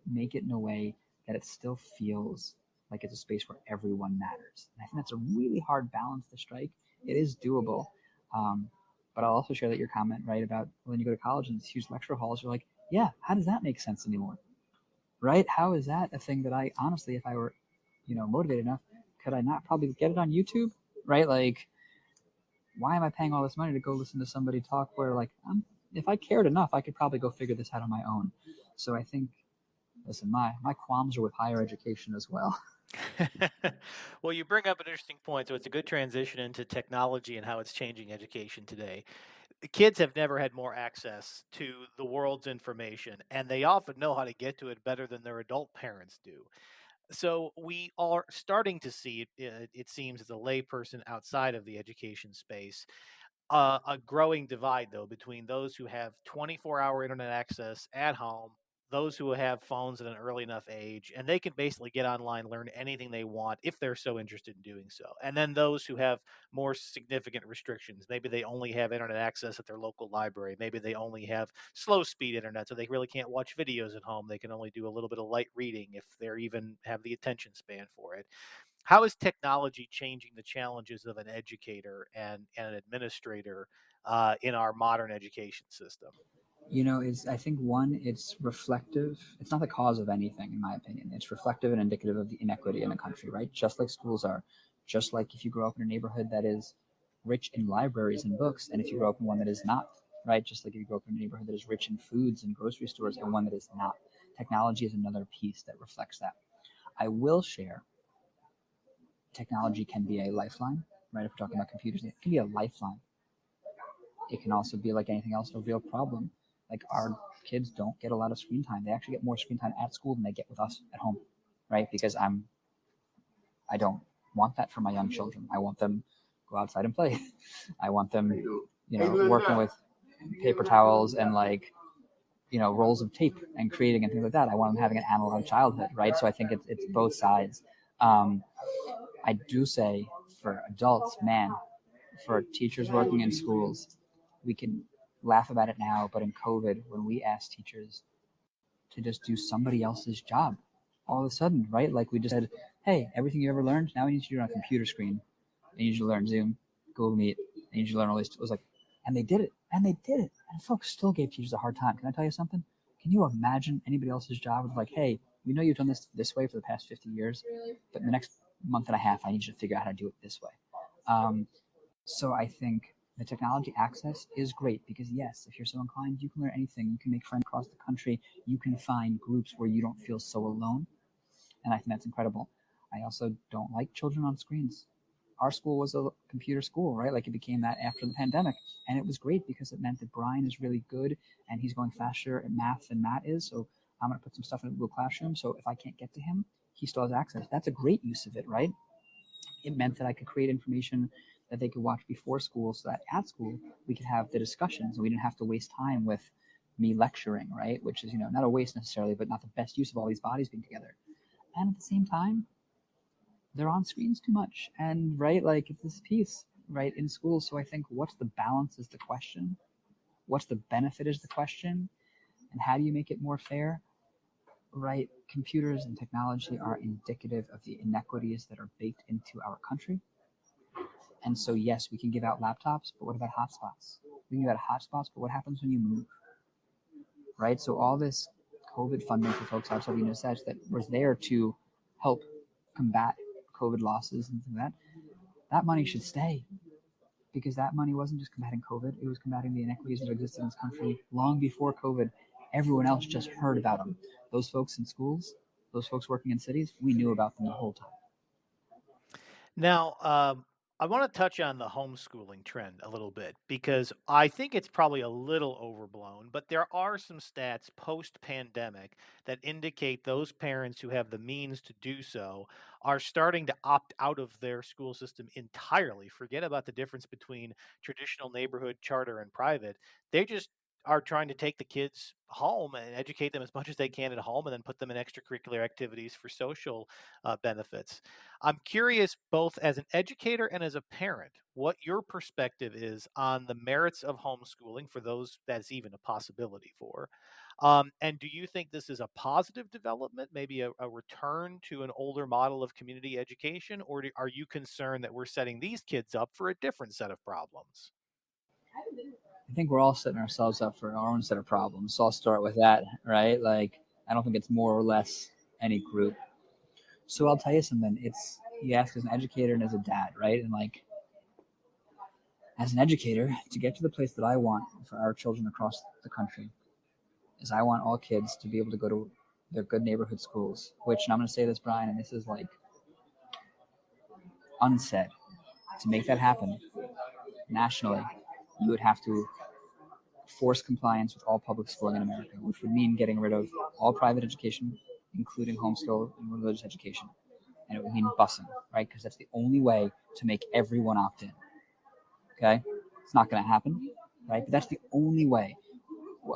make it in a way that it still feels like it's a space where everyone matters? And I think that's a really hard balance to strike. It is doable. Um, but I'll also share that your comment, right, about when you go to college and it's huge lecture halls, you're like, yeah, how does that make sense anymore? Right? How is that a thing that I honestly, if I were, motivated enough, could I not probably get it on YouTube? Right? Like, why am I paying all this money to go listen to somebody talk where like if I cared enough, I could probably go figure this out on my own. So I think, listen, my qualms are with higher education as well. Well, you bring up an interesting point. So it's a good transition into technology and how it's changing education today. Kids have never had more access to the world's information, and they often know how to get to it better than their adult parents do. So we are starting to see it seems as a layperson outside of the education space, a growing divide though between those who have 24-hour internet access at home, those who have phones at an early enough age, and they can basically get online, learn anything they want if they're so interested in doing so. And then those who have more significant restrictions. Maybe they only have internet access at their local library. Maybe they only have slow speed internet, so they really can't watch videos at home. They can only do a little bit of light reading if they're even have the attention span for it. How is technology changing the challenges of an educator and an administrator in our modern education system? Is I think one, it's reflective. It's not the cause of anything, in my opinion. It's reflective and indicative of the inequity in the country, right? Just like schools are, just like if you grow up in a neighborhood that is rich in libraries and books, and if you grow up in one that is not, right? Just like if you grow up in a neighborhood that is rich in foods and grocery stores, and one that is not. Technology is another piece that reflects that. I will share technology can be a lifeline, right? If we're talking about computers, it can be a lifeline. It can also be like anything else, a real problem. Like our kids don't get a lot of screen time. They actually get more screen time at school than they get with us at home, right? Because I don't want that for my young children. I want them go outside and play. I want them, working with paper towels and rolls of tape and creating and things like that. I want them having an analog childhood, right? So I think it's both sides. I do say for adults, man, for teachers working in schools, we can laugh about it now, but in COVID, when we asked teachers to just do somebody else's job, all of a sudden, right? Like we just said, hey, everything you ever learned, now we need you to do it on a computer screen. I need you to learn Zoom, Google Meet. I need you to learn all these. It was like, and they did it, and they did it. And folks still gave teachers a hard time. Can I tell you something? Can you imagine anybody else's job with like, hey, we know you've done this way for the past 50 years, but in the next month and a half, I need you to figure out how to do it this way. So I think the technology access is great because yes, if you're so inclined, you can learn anything. You can make friends across the country. You can find groups where you don't feel so alone. And I think that's incredible. I also don't like children on screens. Our school was a computer school, right? Like it became that after the pandemic. And it was great because it meant that Brian is really good and he's going faster at math than Matt is. So I'm going to put some stuff in a Google Classroom. So if I can't get to him, he still has access. That's a great use of it, right? It meant that I could create information that they could watch before school so that at school we could have the discussions and we didn't have to waste time with me lecturing, right? Which is, not a waste necessarily, but not the best use of all these bodies being together. And at the same time, they're on screens too much. And right, like it's this piece, right, in school. So I think what's the balance is the question. What's the benefit is the question. And how do you make it more fair? Right, computers and technology are indicative of the inequities that are baked into our country. And so, yes, we can give out laptops, but what about hotspots? We can give out hotspots, but what happens when you move? Right? So all this COVID funding for folks outside the United States that was there to help combat COVID losses and things like that money should stay because that money wasn't just combating COVID, it was combating the inequities that existed in this country long before COVID. Everyone else just heard about them. Those folks in schools, those folks working in cities, we knew about them the whole time. Now, I want to touch on the homeschooling trend a little bit because I think it's probably a little overblown, but there are some stats post pandemic that indicate those parents who have the means to do so are starting to opt out of their school system entirely. Forget about the difference between traditional neighborhood, charter, and private. They just are trying to take the kids home and educate them as much as they can at home and then put them in extracurricular activities for social benefits. I'm curious, both as an educator and as a parent, what your perspective is on the merits of homeschooling for those that's even a possibility for. And do you think this is a positive development, maybe a return to an older model of community education, or are you concerned that we're setting these kids up for a different set of problems? I think we're all setting ourselves up for our own set of problems. So I'll start with that, right? Like, I don't think it's more or less any group. So I'll tell you something. You ask as an educator and as a dad, right? And like, as an educator, to get to the place that I want for our children across the country is I want all kids to be able to go to their good neighborhood schools, which, and I'm going to say this, Brian, and this is like unsaid. To make that happen nationally, you would have to force compliance with all public schooling in America, which would mean getting rid of all private education, including homeschool and religious education. And it would mean busing, right? Because that's the only way to make everyone opt in. Okay? It's not going to happen, right? But that's the only way.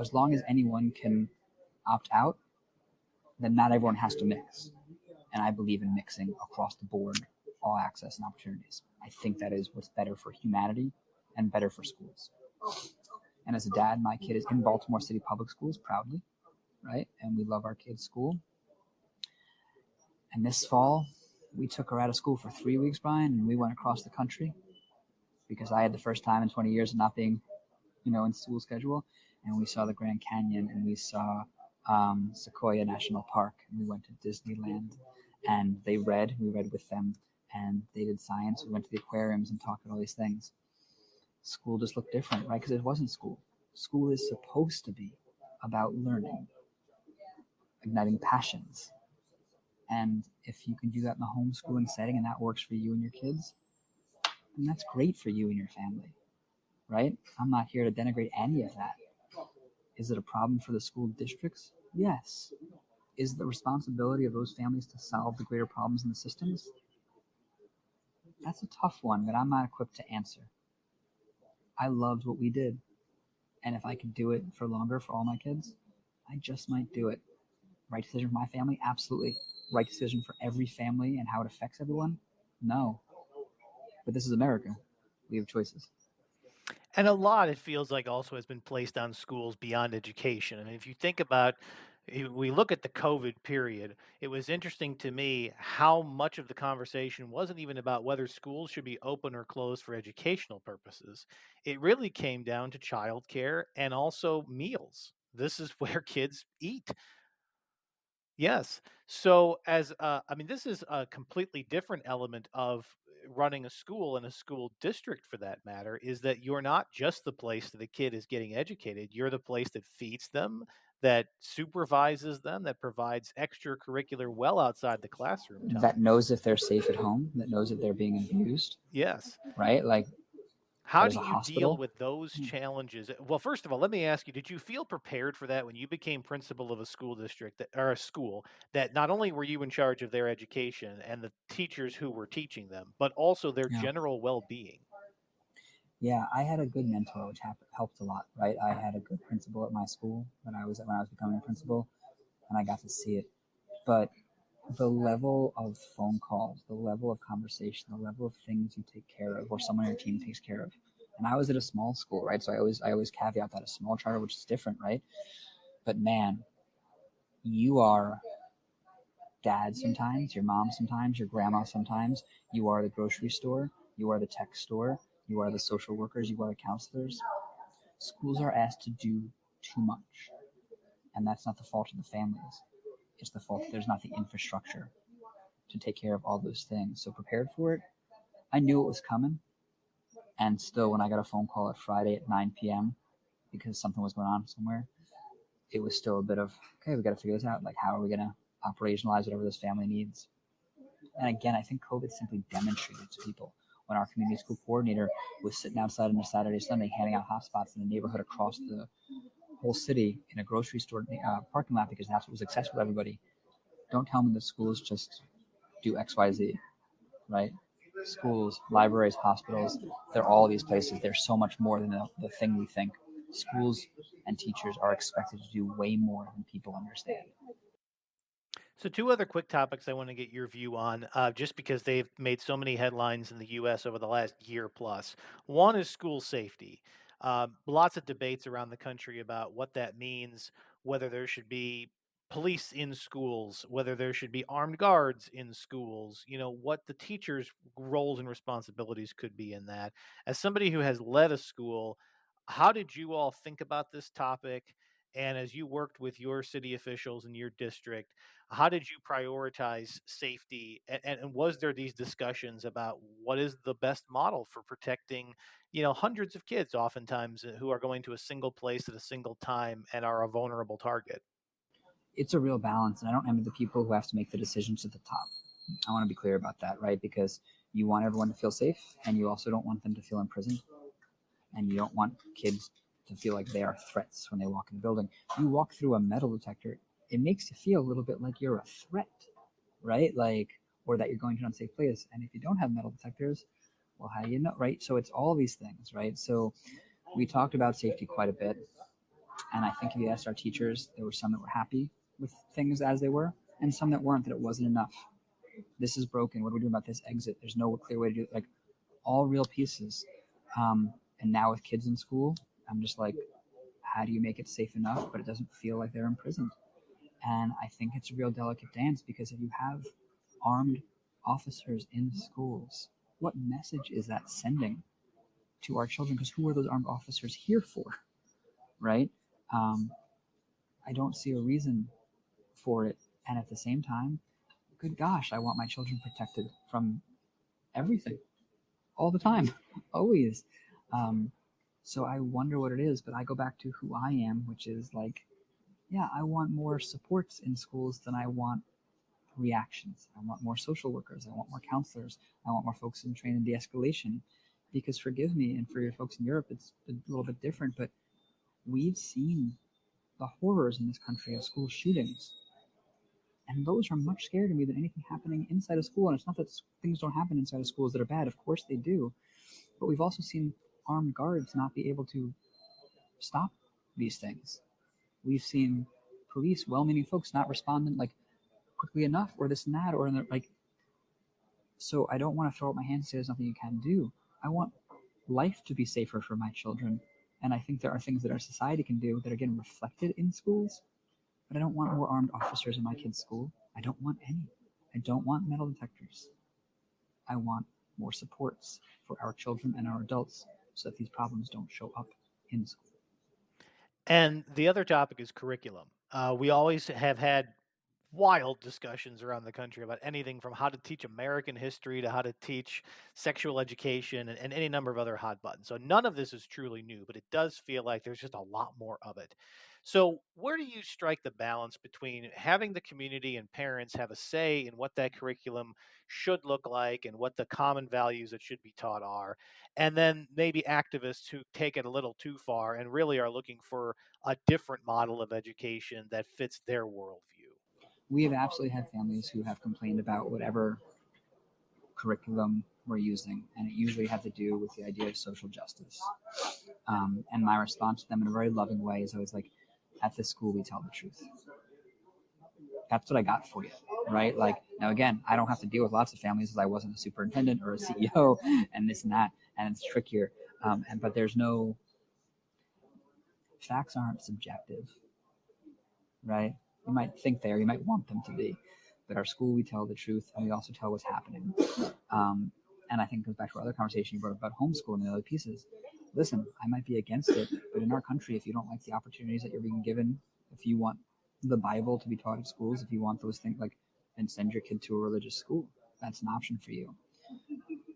As long as anyone can opt out, then not everyone has to mix. And I believe in mixing across the board, all access and opportunities. I think that is what's better for humanity and better for schools. And as a dad, my kid is in Baltimore City Public Schools proudly, right? And we love our kid's school. And this fall, we took her out of school for 3 weeks, Brian, and we went across the country because I had the first time in 20 years of not being, in school schedule. And we saw the Grand Canyon and we saw Sequoia National Park. And we went to Disneyland and we read with them and they did science. We went to the aquariums and talked about all these things. School just looked different, right? Because it wasn't school. School is supposed to be about learning, igniting passions, And if you can do that in the homeschooling setting and that works for you and your kids, then that's great for you and your family, right? I'm not here to denigrate any of that. Is it a problem for the school districts? Yes. Is it the responsibility of those families to solve the greater problems in the systems? That's a tough one that I'm not equipped to answer. I loved what we did. And if I could do it for longer for all my kids, I just might do it. Right decision for my family? Absolutely. Right decision for every family and how it affects everyone? No. But this is America. We have choices. And a lot, it feels like, also has been placed on schools beyond education. I mean, if you think about, we look at the COVID period, it was interesting to me how much of the conversation wasn't even about whether schools should be open or closed for educational purposes. It really came down to childcare and also meals. This is where kids eat. Yes. So I mean, this is a completely different element of running a school and a school district for that matter, is that you're not just the place that a kid is getting educated. You're the place that feeds them, that supervises them, that provides extracurricular well outside the classroom That time. knows if they're safe at home, that knows if they're being abused, Yes. right? Like How there's do a you deal hospital. with those challenges? Well, first of all, let me ask you, did you feel prepared for that when you became principal of a school district or a school, that not only were you in charge of their education and the teachers who were teaching them, but also their Yeah. general well-being? Yeah, I had a good mentor, which helped a lot, right? I had a good principal at my school when I was becoming a principal, and I got to see it. But the level of phone calls, the level of conversation, the level of things you take care of, or someone on your team takes care of. And I was at a small school, right? So I always caveat that a small charter, which is different, right? But man, you are dad sometimes, your mom sometimes, your grandma sometimes. You are the grocery store, you are the tech store, you are the social workers, you are the counselors. Schools are asked to do too much, and that's not the fault of the families. It's the fault that there's not the infrastructure to take care of all those things. So prepared for it. I knew it was coming, and still, when I got a phone call at Friday at 9 p.m. because something was going on somewhere, it was still a bit of, okay, we got to figure this out. Like, how are we going to operationalize whatever this family needs? And again, I think COVID simply demonstrated to people when our community school coordinator was sitting outside on a Saturday, Sunday, handing out hotspots in the neighborhood across the whole city in a grocery store parking lot because that's what was accessible to everybody. Don't tell me that schools just do X, Y, Z, right? Schools, libraries, hospitals, they're all these places. They're so much more than the thing we think. Schools and teachers are expected to do way more than people understand. So, two other quick topics I want to get your view on, just because they've made so many headlines in the U.S. over the last year plus. One is school safety. Lots of debates around the country about what that means, whether there should be police in schools, whether there should be armed guards in schools, what the teachers' roles and responsibilities could be in that. As somebody who has led a school, how did you all think about this topic? And as you worked with your city officials in your district, how did you prioritize safety? And was there these discussions about what is the best model for protecting, hundreds of kids oftentimes who are going to a single place at a single time and are a vulnerable target? It's a real balance, and I don't envy the people who have to make the decisions at the top. I want to be clear about that, right? Because you want everyone to feel safe, and you also don't want them to feel imprisoned, and you don't want kids to feel like they are threats when they walk in the building. You walk through a metal detector, it makes you feel a little bit like you're a threat, right? Like, or that you're going to an unsafe place. And if you don't have metal detectors, well, how do you know, right? So it's all these things, right? So we talked about safety quite a bit. And I think if you asked our teachers, there were some that were happy with things as they were, and some that weren't, that it wasn't enough. This is broken. What do we do about this exit? There's no clear way to do it. Like, all real pieces. And now with kids in school, I'm just like, how do you make it safe enough, but it doesn't feel like they're imprisoned? And I think it's a real delicate dance because if you have armed officers in schools, what message is that sending to our children? Because who are those armed officers here for, right? Um, I don't see a reason for it. And at the same time, good gosh, I want my children protected from everything all the time, always. Um, so I wonder what it is, but I go back to who I am, which is like, yeah, I want more supports in schools than I want reactions. I want more social workers. I want more counselors. I want more folks in training and de-escalation. Because forgive me, and for your folks in Europe, it's a little bit different, but we've seen the horrors in this country of school shootings. And those are much scarier to me than anything happening inside a school. And it's not that things don't happen inside of schools that are bad. Of course they do. But we've also seen armed guards not be able to stop these things. We've seen police, well-meaning folks, not responding like quickly enough, or this and that, or like. So I don't want to throw up my hands and say there's nothing you can do. I want life to be safer for my children, and I think there are things that our society can do that are getting reflected in schools. But I don't want more armed officers in my kids' school. I don't want any. I don't want metal detectors. I want more supports for our children and our adults so that these problems don't show up in school. And the other topic is curriculum. We always have had wild discussions around the country about anything from how to teach American history to how to teach sexual education and any number of other hot buttons. So none of this is truly new, but it does feel like there's just a lot more of it. So where do you strike the balance between having the community and parents have a say in what that curriculum should look like and what the common values that should be taught are, and then maybe activists who take it a little too far and really are looking for a different model of education that fits their worldview? We have absolutely had families who have complained about whatever curriculum we're using, and it usually had to do with the idea of social justice. And my response to them in a very loving way is always like, at this school, we tell the truth. That's what I got for you, right? Like, now again, I don't have to deal with lots of families as I wasn't a superintendent or a CEO and this and that, and it's trickier. But there's no, facts aren't subjective, right? You might think they are, you might want them to be, but our school, we tell the truth, and we also tell what's happening. And I think it goes back to our other conversation you brought about homeschooling and the other pieces. Listen, I might be against it, but in our country, if you don't like the opportunities that you're being given, if you want the Bible to be taught in schools, if you want those things, like, then send your kid to a religious school. That's an option for you.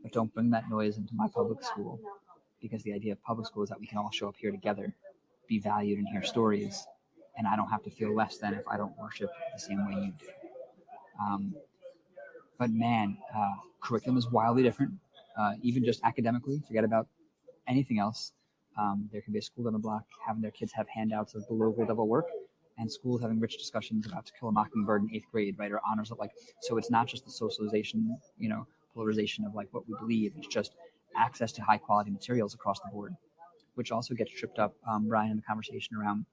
But don't bring that noise into my public school, because the idea of public school is that we can all show up here together, be valued, and hear stories, and I don't have to feel less than if I don't worship the same way you do. But man, curriculum is wildly different, even just academically. Forget about anything else. There can be a school down the block having their kids have handouts of below grade level work, and schools having rich discussions about To Kill a Mockingbird in 8th grade, right, or honors of, like. So it's not just the socialization, polarization of like what we believe. It's just access to high quality materials across the board, which also gets tripped up, Brian, in the conversation around.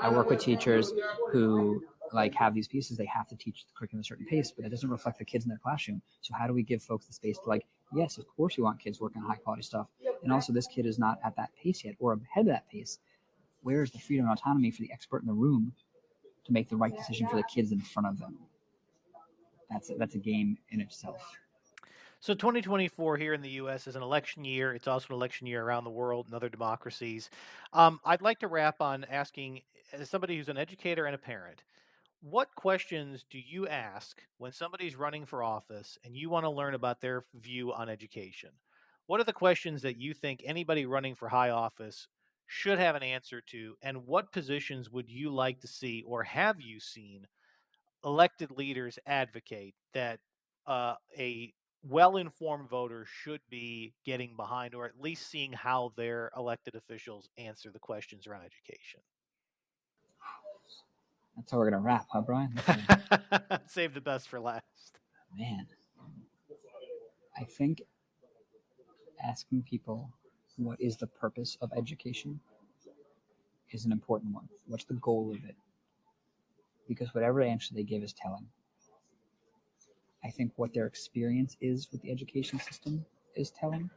I work with teachers who like have these pieces. They have to teach the curriculum at a certain pace, but it doesn't reflect the kids in their classroom. So how do we give folks the space to, like, yes, of course we want kids working on high quality stuff, and also this kid is not at that pace yet or ahead of that pace. Where is the freedom and autonomy for the expert in the room to make the right decision for the kids in front of them? That's a game in itself. So 2024 here in the U.S. is an election year. It's also an election year around the world and other democracies. I'd like to wrap on asking, as somebody who's an educator and a parent, what questions do you ask when somebody's running for office and you want to learn about their view on education? What are the questions that you think anybody running for high office should have an answer to? And what positions would you like to see, or have you seen elected leaders advocate that a well-informed voter should be getting behind, or at least seeing how their elected officials answer the questions around education? That's how we're gonna wrap, huh, Brian? Save the best for last. Man, I think asking people what is the purpose of education is an important one. What's the goal of it? Because whatever answer they give is telling. I think what their experience is with the education system is telling.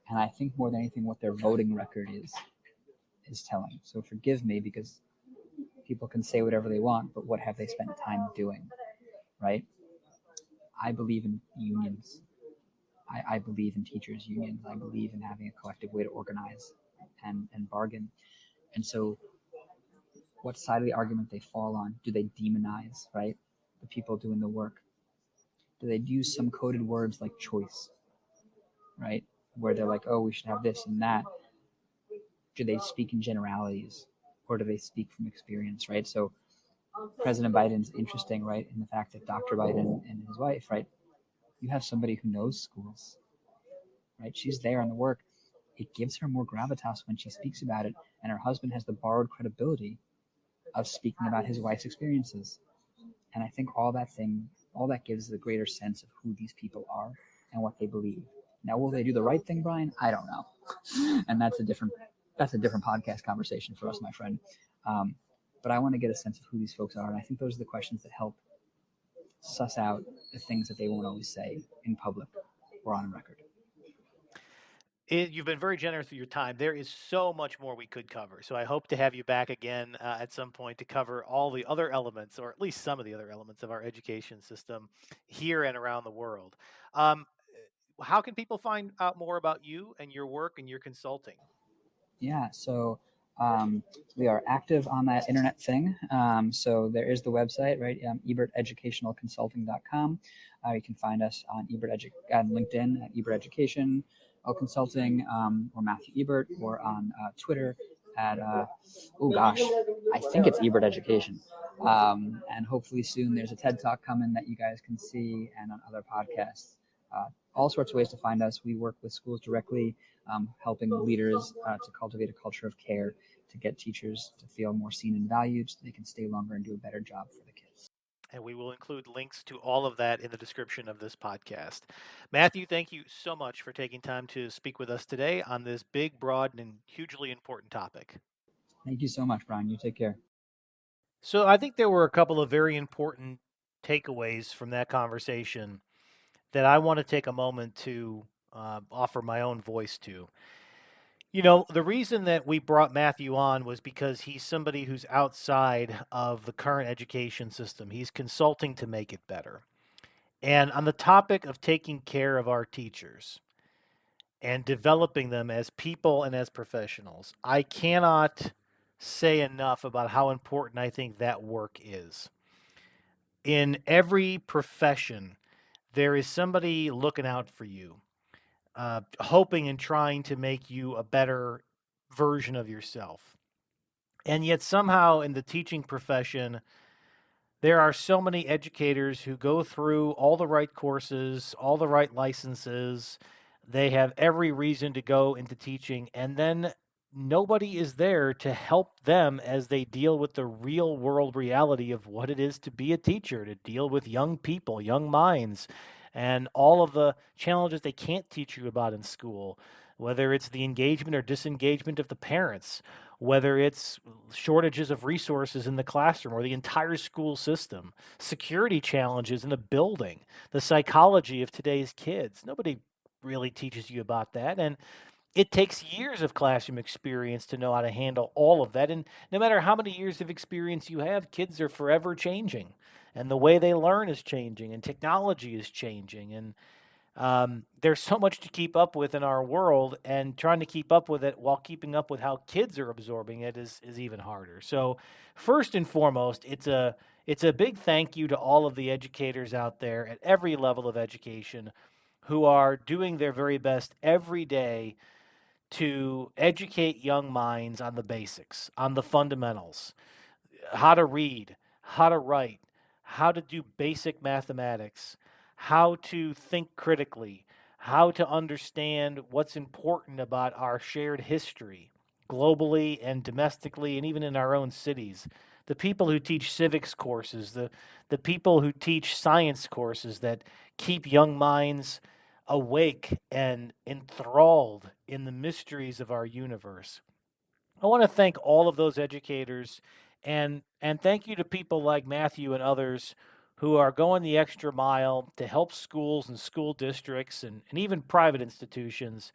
And I think more than anything, what their voting record is telling. So forgive me, because people can say whatever they want, but what have they spent time doing, right? I believe in unions. I believe in teachers' unions. I believe in having a collective way to organize and bargain. And so what side of the argument they fall on? Do they demonize, right, the people doing the work? Do they use some coded words like choice, right, where they're like, oh, we should have this and that? Do they speak in generalities, or do they speak from experience, right? So President Biden's interesting, right, in the fact that Dr. Biden and his wife, right, you have somebody who knows schools, right? She's there on the work. It gives her more gravitas when she speaks about it, and her husband has the borrowed credibility of speaking about his wife's experiences. And I think all that gives a greater sense of who these people are and what they believe. Now, will they do the right thing, Brian? I don't know, and that's a different podcast conversation for us, my friend. Um, but I want to get a sense of who these folks are, and I think those are the questions that help suss out the things that they won't always say in public or on record. You've been very generous with your time. There is so much more we could cover. So I hope to have you back again at some point to cover all the other elements, or at least some of the other elements of our education system here and around the world. Um, how can people find out more about you and your work and your consulting? Yeah, so um, we are active on that internet thing. So there is the website, right? EbertEducationalConsulting.com. You can find us on on LinkedIn at Ebert Education Consulting, or Matthew Ebert, or on Twitter at oh gosh, I think it's Ebert Education. And hopefully soon there's a TED Talk coming that you guys can see, and on other podcasts. All sorts of ways to find us. We work with schools directly, helping leaders to cultivate a culture of care, to get teachers to feel more seen and valued so they can stay longer and do a better job for the kids. And we will include links to all of that in the description of this podcast. Matthew, thank you so much for taking time to speak with us today on this big, broad, and hugely important topic. Thank you so much, Brian. You take care. So I think there were a couple of very important takeaways from that conversation that I want to take a moment to offer my own voice to. You know, the reason that we brought Matthew on was because he's somebody who's outside of the current education system. He's consulting to make it better. And on the topic of taking care of our teachers and developing them as people and as professionals, I cannot say enough about how important I think that work is. In every profession, there is somebody looking out for you, hoping and trying to make you a better version of yourself. And yet, somehow, in the teaching profession, there are so many educators who go through all the right courses, all the right licenses. They have every reason to go into teaching, and then nobody is there to help them as they deal with the real world reality of what it is to be a teacher, to deal with young people, young minds, and all of the challenges they can't teach you about in school, whether it's the engagement or disengagement of the parents, whether it's shortages of resources in the classroom or the entire school system, security challenges in a building, the psychology of today's kids. Nobody really teaches you about that. And it takes years of classroom experience to know how to handle all of that. And no matter how many years of experience you have, kids are forever changing. And the way they learn is changing, and technology is changing. And there's so much to keep up with in our world, and trying to keep up with it while keeping up with how kids are absorbing it is even harder. So, first and foremost, it's a big thank you to all of the educators out there at every level of education who are doing their very best every day to educate young minds on the basics, on the fundamentals, how to read, how to write, how to do basic mathematics, how to think critically, how to understand what's important about our shared history, globally and domestically, and even in our own cities. The people who teach civics courses, the people who teach science courses that keep young minds awake and enthralled in the mysteries of our universe. I want to thank all of those educators, and thank you to people like Matthew and others who are going the extra mile to help schools and school districts and even private institutions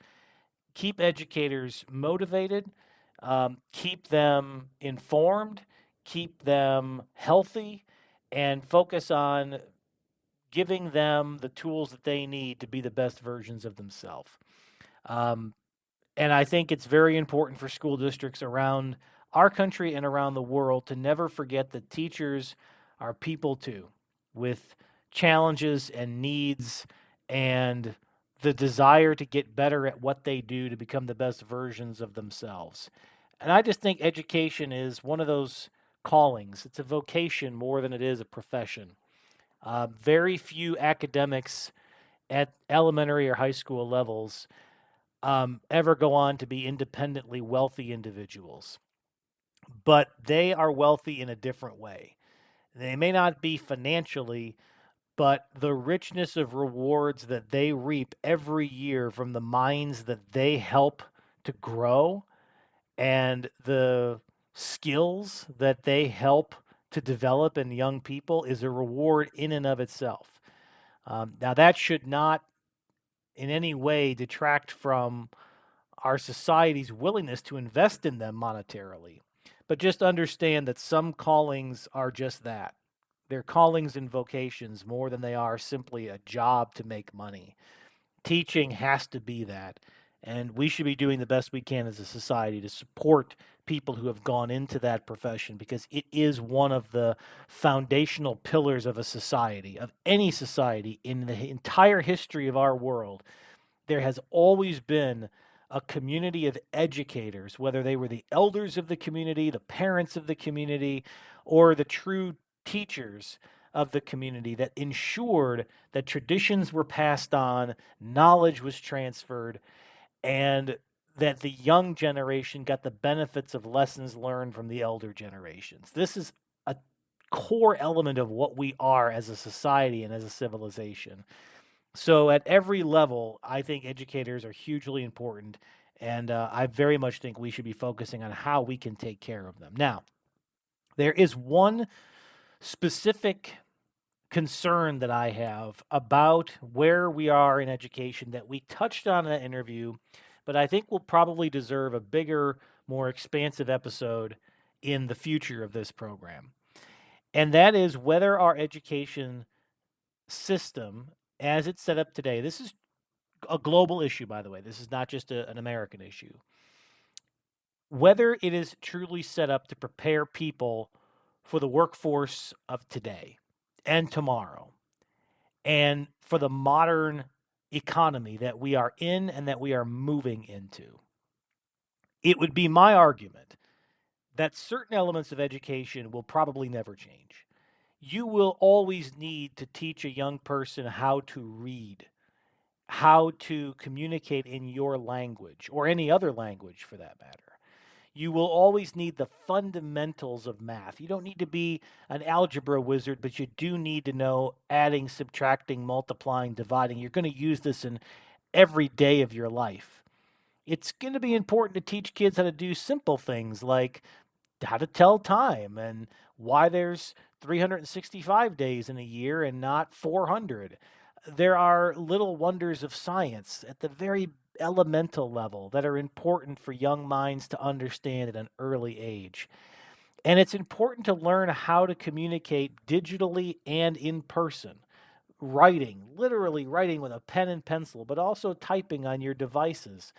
keep educators motivated, keep them informed, keep them healthy, and focus on giving them the tools that they need to be the best versions of themselves. Um, and I think it's very important for school districts around our country and around the world to never forget that teachers are people too, with challenges and needs and the desire to get better at what they do to become the best versions of themselves. And I just think education is one of those callings. It's a vocation more than it is a profession. Very few academics at elementary or high school levels ever go on to be independently wealthy individuals, but they are wealthy in a different way. They may not be financially, but the richness of rewards that they reap every year from the minds that they help to grow and the skills that they help to develop in young people is a reward in and of itself. Now, that should not in any way detract from our society's willingness to invest in them monetarily, but just understand that some callings are just that. They're callings and vocations more than they are simply a job to make money. Teaching has to be that. And we should be doing the best we can as a society to support people who have gone into that profession because it is one of the foundational pillars of a society, of any society in the entire history of our world. There has always been a community of educators, whether they were the elders of the community, the parents of the community, or the true teachers of the community that ensured that traditions were passed on, knowledge was transferred, and that the young generation got the benefits of lessons learned from the elder generations. This is a core element of what we are as a society and as a civilization. So, at every level, I think educators are hugely important, and I very much think we should be focusing on how we can take care of them. Now, there is one specific concern that I have about where we are in education that we touched on in that interview, but I think will probably deserve a bigger, more expansive episode in the future of this program. And that is whether our education system, as it's set up today, this is a global issue, by the way, this is not just an American issue, whether it is truly set up to prepare people for the workforce of today and tomorrow and for the modern economy that we are in and that we are moving into. It would be my argument that certain elements of education will probably never change. You will always need to teach a young person how to read, how to communicate in your language or any other language for that matter. You will always need the fundamentals of math. You don't need to be an algebra wizard, but you do need to know adding, subtracting, multiplying, dividing. You're going to use this in every day of your life. It's going to be important to teach kids how to do simple things like how to tell time and why there's 365 days in a year and not 400. There are little wonders of science at the very elemental level that are important for young minds to understand at an early age. And it's important to learn how to communicate digitally and in person. Writing, literally writing with a pen and pencil, but also typing on your devices.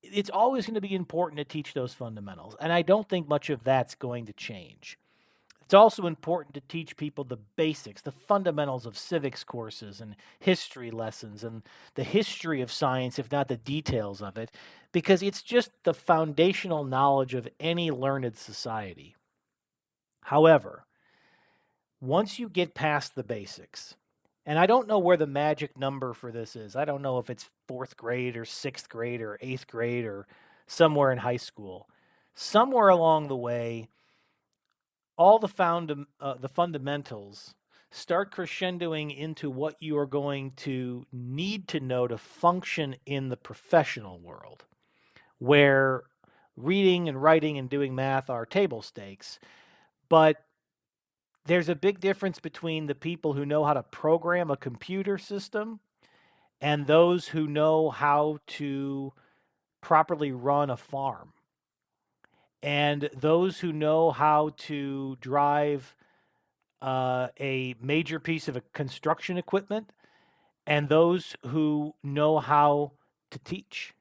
It's always going to be important to teach those fundamentals. And I don't think much of that's going to change. It's also important to teach people the basics, the fundamentals of civics courses and history lessons and the history of science, if not the details of it, because it's just the foundational knowledge of any learned society. However, once you get past the basics, and I don't know where the magic number for this is. I don't know if it's fourth grade or sixth grade or eighth grade or somewhere in high school. Somewhere along the way, all the fundamentals start crescendoing into what you are going to need to know to function in the professional world, where reading and writing and doing math are table stakes. But there's a big difference between the people who know how to program a computer system and those who know how to properly run a farm, and those who know how to drive a major piece of construction equipment, and those who know how to teach.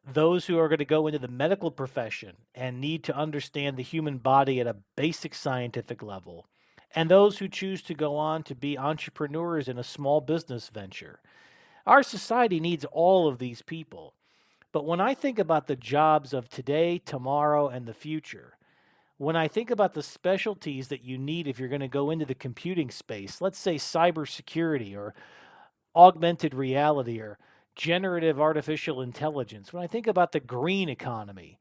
Those who are going to go into the medical profession and need to understand the human body at a basic scientific level, and those who choose to go on to be entrepreneurs in a small business venture. Our society needs all of these people. But when I think about the jobs of today, tomorrow, and the future, when I think about the specialties that you need if you're going to go into the computing space, let's say cybersecurity or augmented reality or generative artificial intelligence, when I think about the green economy,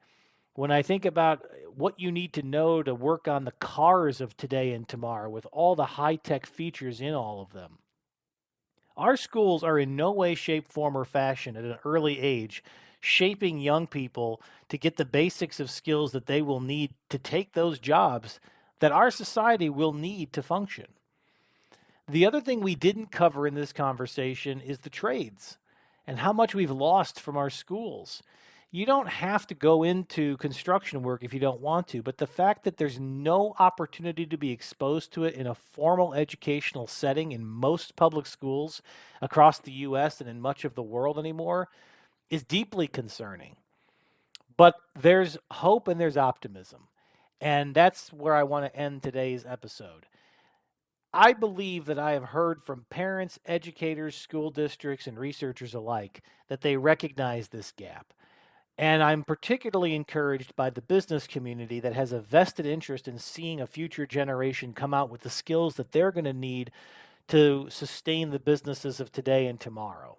when I think about what you need to know to work on the cars of today and tomorrow with all the high tech features in all of them, our schools are in no way, shape, form, or fashion at an early age shaping young people to get the basics of skills that they will need to take those jobs that our society will need to function. The other thing we didn't cover in this conversation is the trades and how much we've lost from our schools. You don't have to go into construction work if you don't want to, but the fact that there's no opportunity to be exposed to it in a formal educational setting in most public schools across the US and in much of the world anymore is deeply concerning. But there's hope and there's optimism. And that's where I want to end today's episode. I believe that I have heard from parents, educators, school districts, and researchers alike that they recognize this gap. And I'm particularly encouraged by the business community that has a vested interest in seeing a future generation come out with the skills that they're going to need to sustain the businesses of today and tomorrow.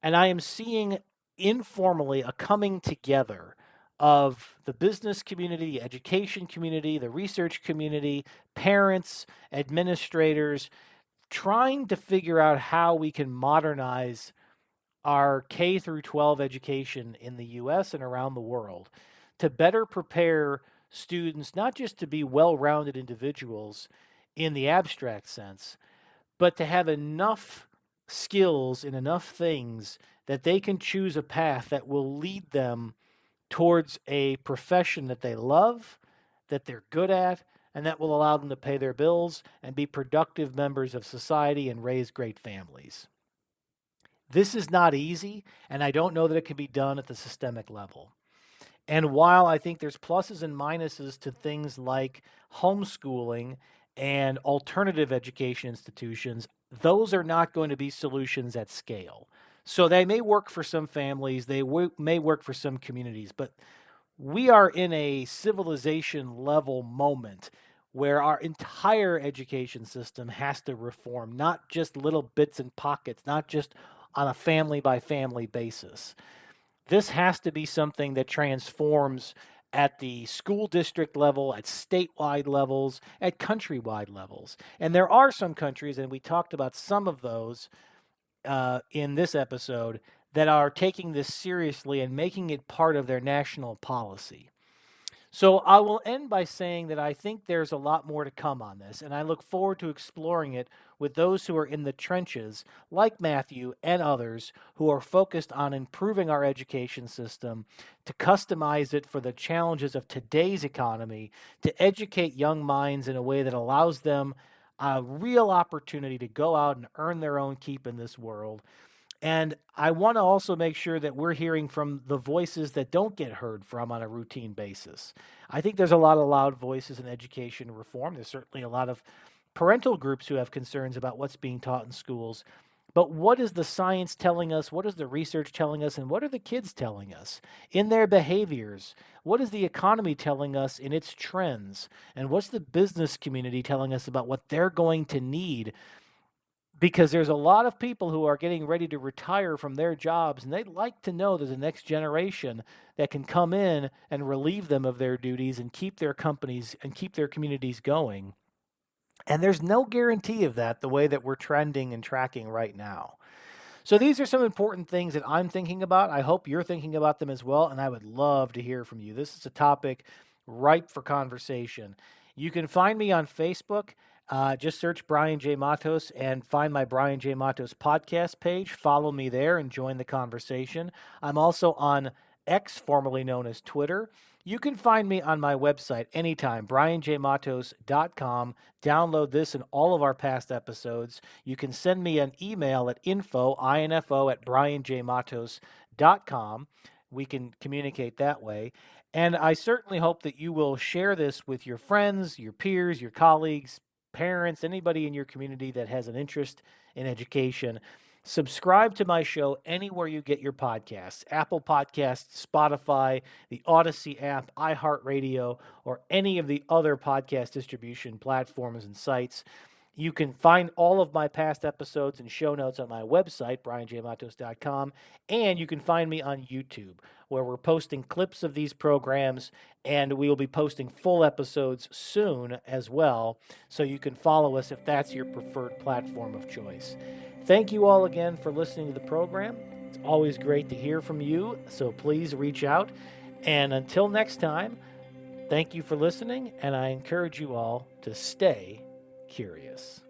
And I am seeing informally a coming together of the business community, the education community, the research community, parents, administrators, trying to figure out how we can modernize our K through 12 education in the US and around the world to better prepare students not just to be well-rounded individuals in the abstract sense, but to have enough skills in enough things that they can choose a path that will lead them towards a profession that they love, that they're good at, and that will allow them to pay their bills and be productive members of society and raise great families. This is not easy, and I don't know that it can be done at the systemic level. And while I think there's pluses and minuses to things like homeschooling and alternative education institutions, those are not going to be solutions at scale. So they may work for some families, may work for some communities, but we are in a civilization level moment where our entire education system has to reform, not just little bits and pockets, not just on a family by family basis. This has to be something that transforms at the school district level, at statewide levels, at countrywide levels. And there are some countries, and we talked about some of those in this episode, that are taking this seriously and making it part of their national policy. So I will end by saying that I think there's a lot more to come on this, and I look forward to exploring it with those who are in the trenches, like Matthew and others, who are focused on improving our education system, to customize it for the challenges of today's economy, to educate young minds in a way that allows them a real opportunity to go out and earn their own keep in this world. And I want to also make sure that we're hearing from the voices that don't get heard from on a routine basis. I think there's a lot of loud voices in education reform. There's certainly a lot of parental groups who have concerns about what's being taught in schools. But what is the science telling us? What is the research telling us? And what are the kids telling us in their behaviors? What is the economy telling us in its trends? And what's the business community telling us about what they're going to need? Because there's a lot of people who are getting ready to retire from their jobs, and they'd like to know there's a next generation that can come in and relieve them of their duties and keep their companies and keep their communities going. And there's no guarantee of that the way that we're trending and tracking right now. So these are some important things that I'm thinking about. I hope you're thinking about them as well, and I would love to hear from you. This is a topic ripe for conversation. You can find me on Facebook. Just search Brian J. Matos and find my Brian J. Matos podcast page. Follow me there and join the conversation. I'm also on X, formerly known as Twitter. You can find me on my website anytime, brianjmatos.com. Download this and all of our past episodes. You can send me an email at info at brianjmatos.com. We can communicate that way. And I certainly hope that you will share this with your friends, your peers, your colleagues, parents, anybody in your community that has an interest in education. Subscribe to my show anywhere you get your podcasts: Apple Podcasts, Spotify, the Odyssey app, iHeartRadio, or any of the other podcast distribution platforms and sites. You can find all of my past episodes and show notes on my website, brianjmatos.com, and you can find me on YouTube, where we're posting clips of these programs, and we will be posting full episodes soon as well, so you can follow us if that's your preferred platform of choice. Thank you all again for listening to the program. It's always great to hear from you, so please reach out. And until next time, thank you for listening, and I encourage you all to stay curious.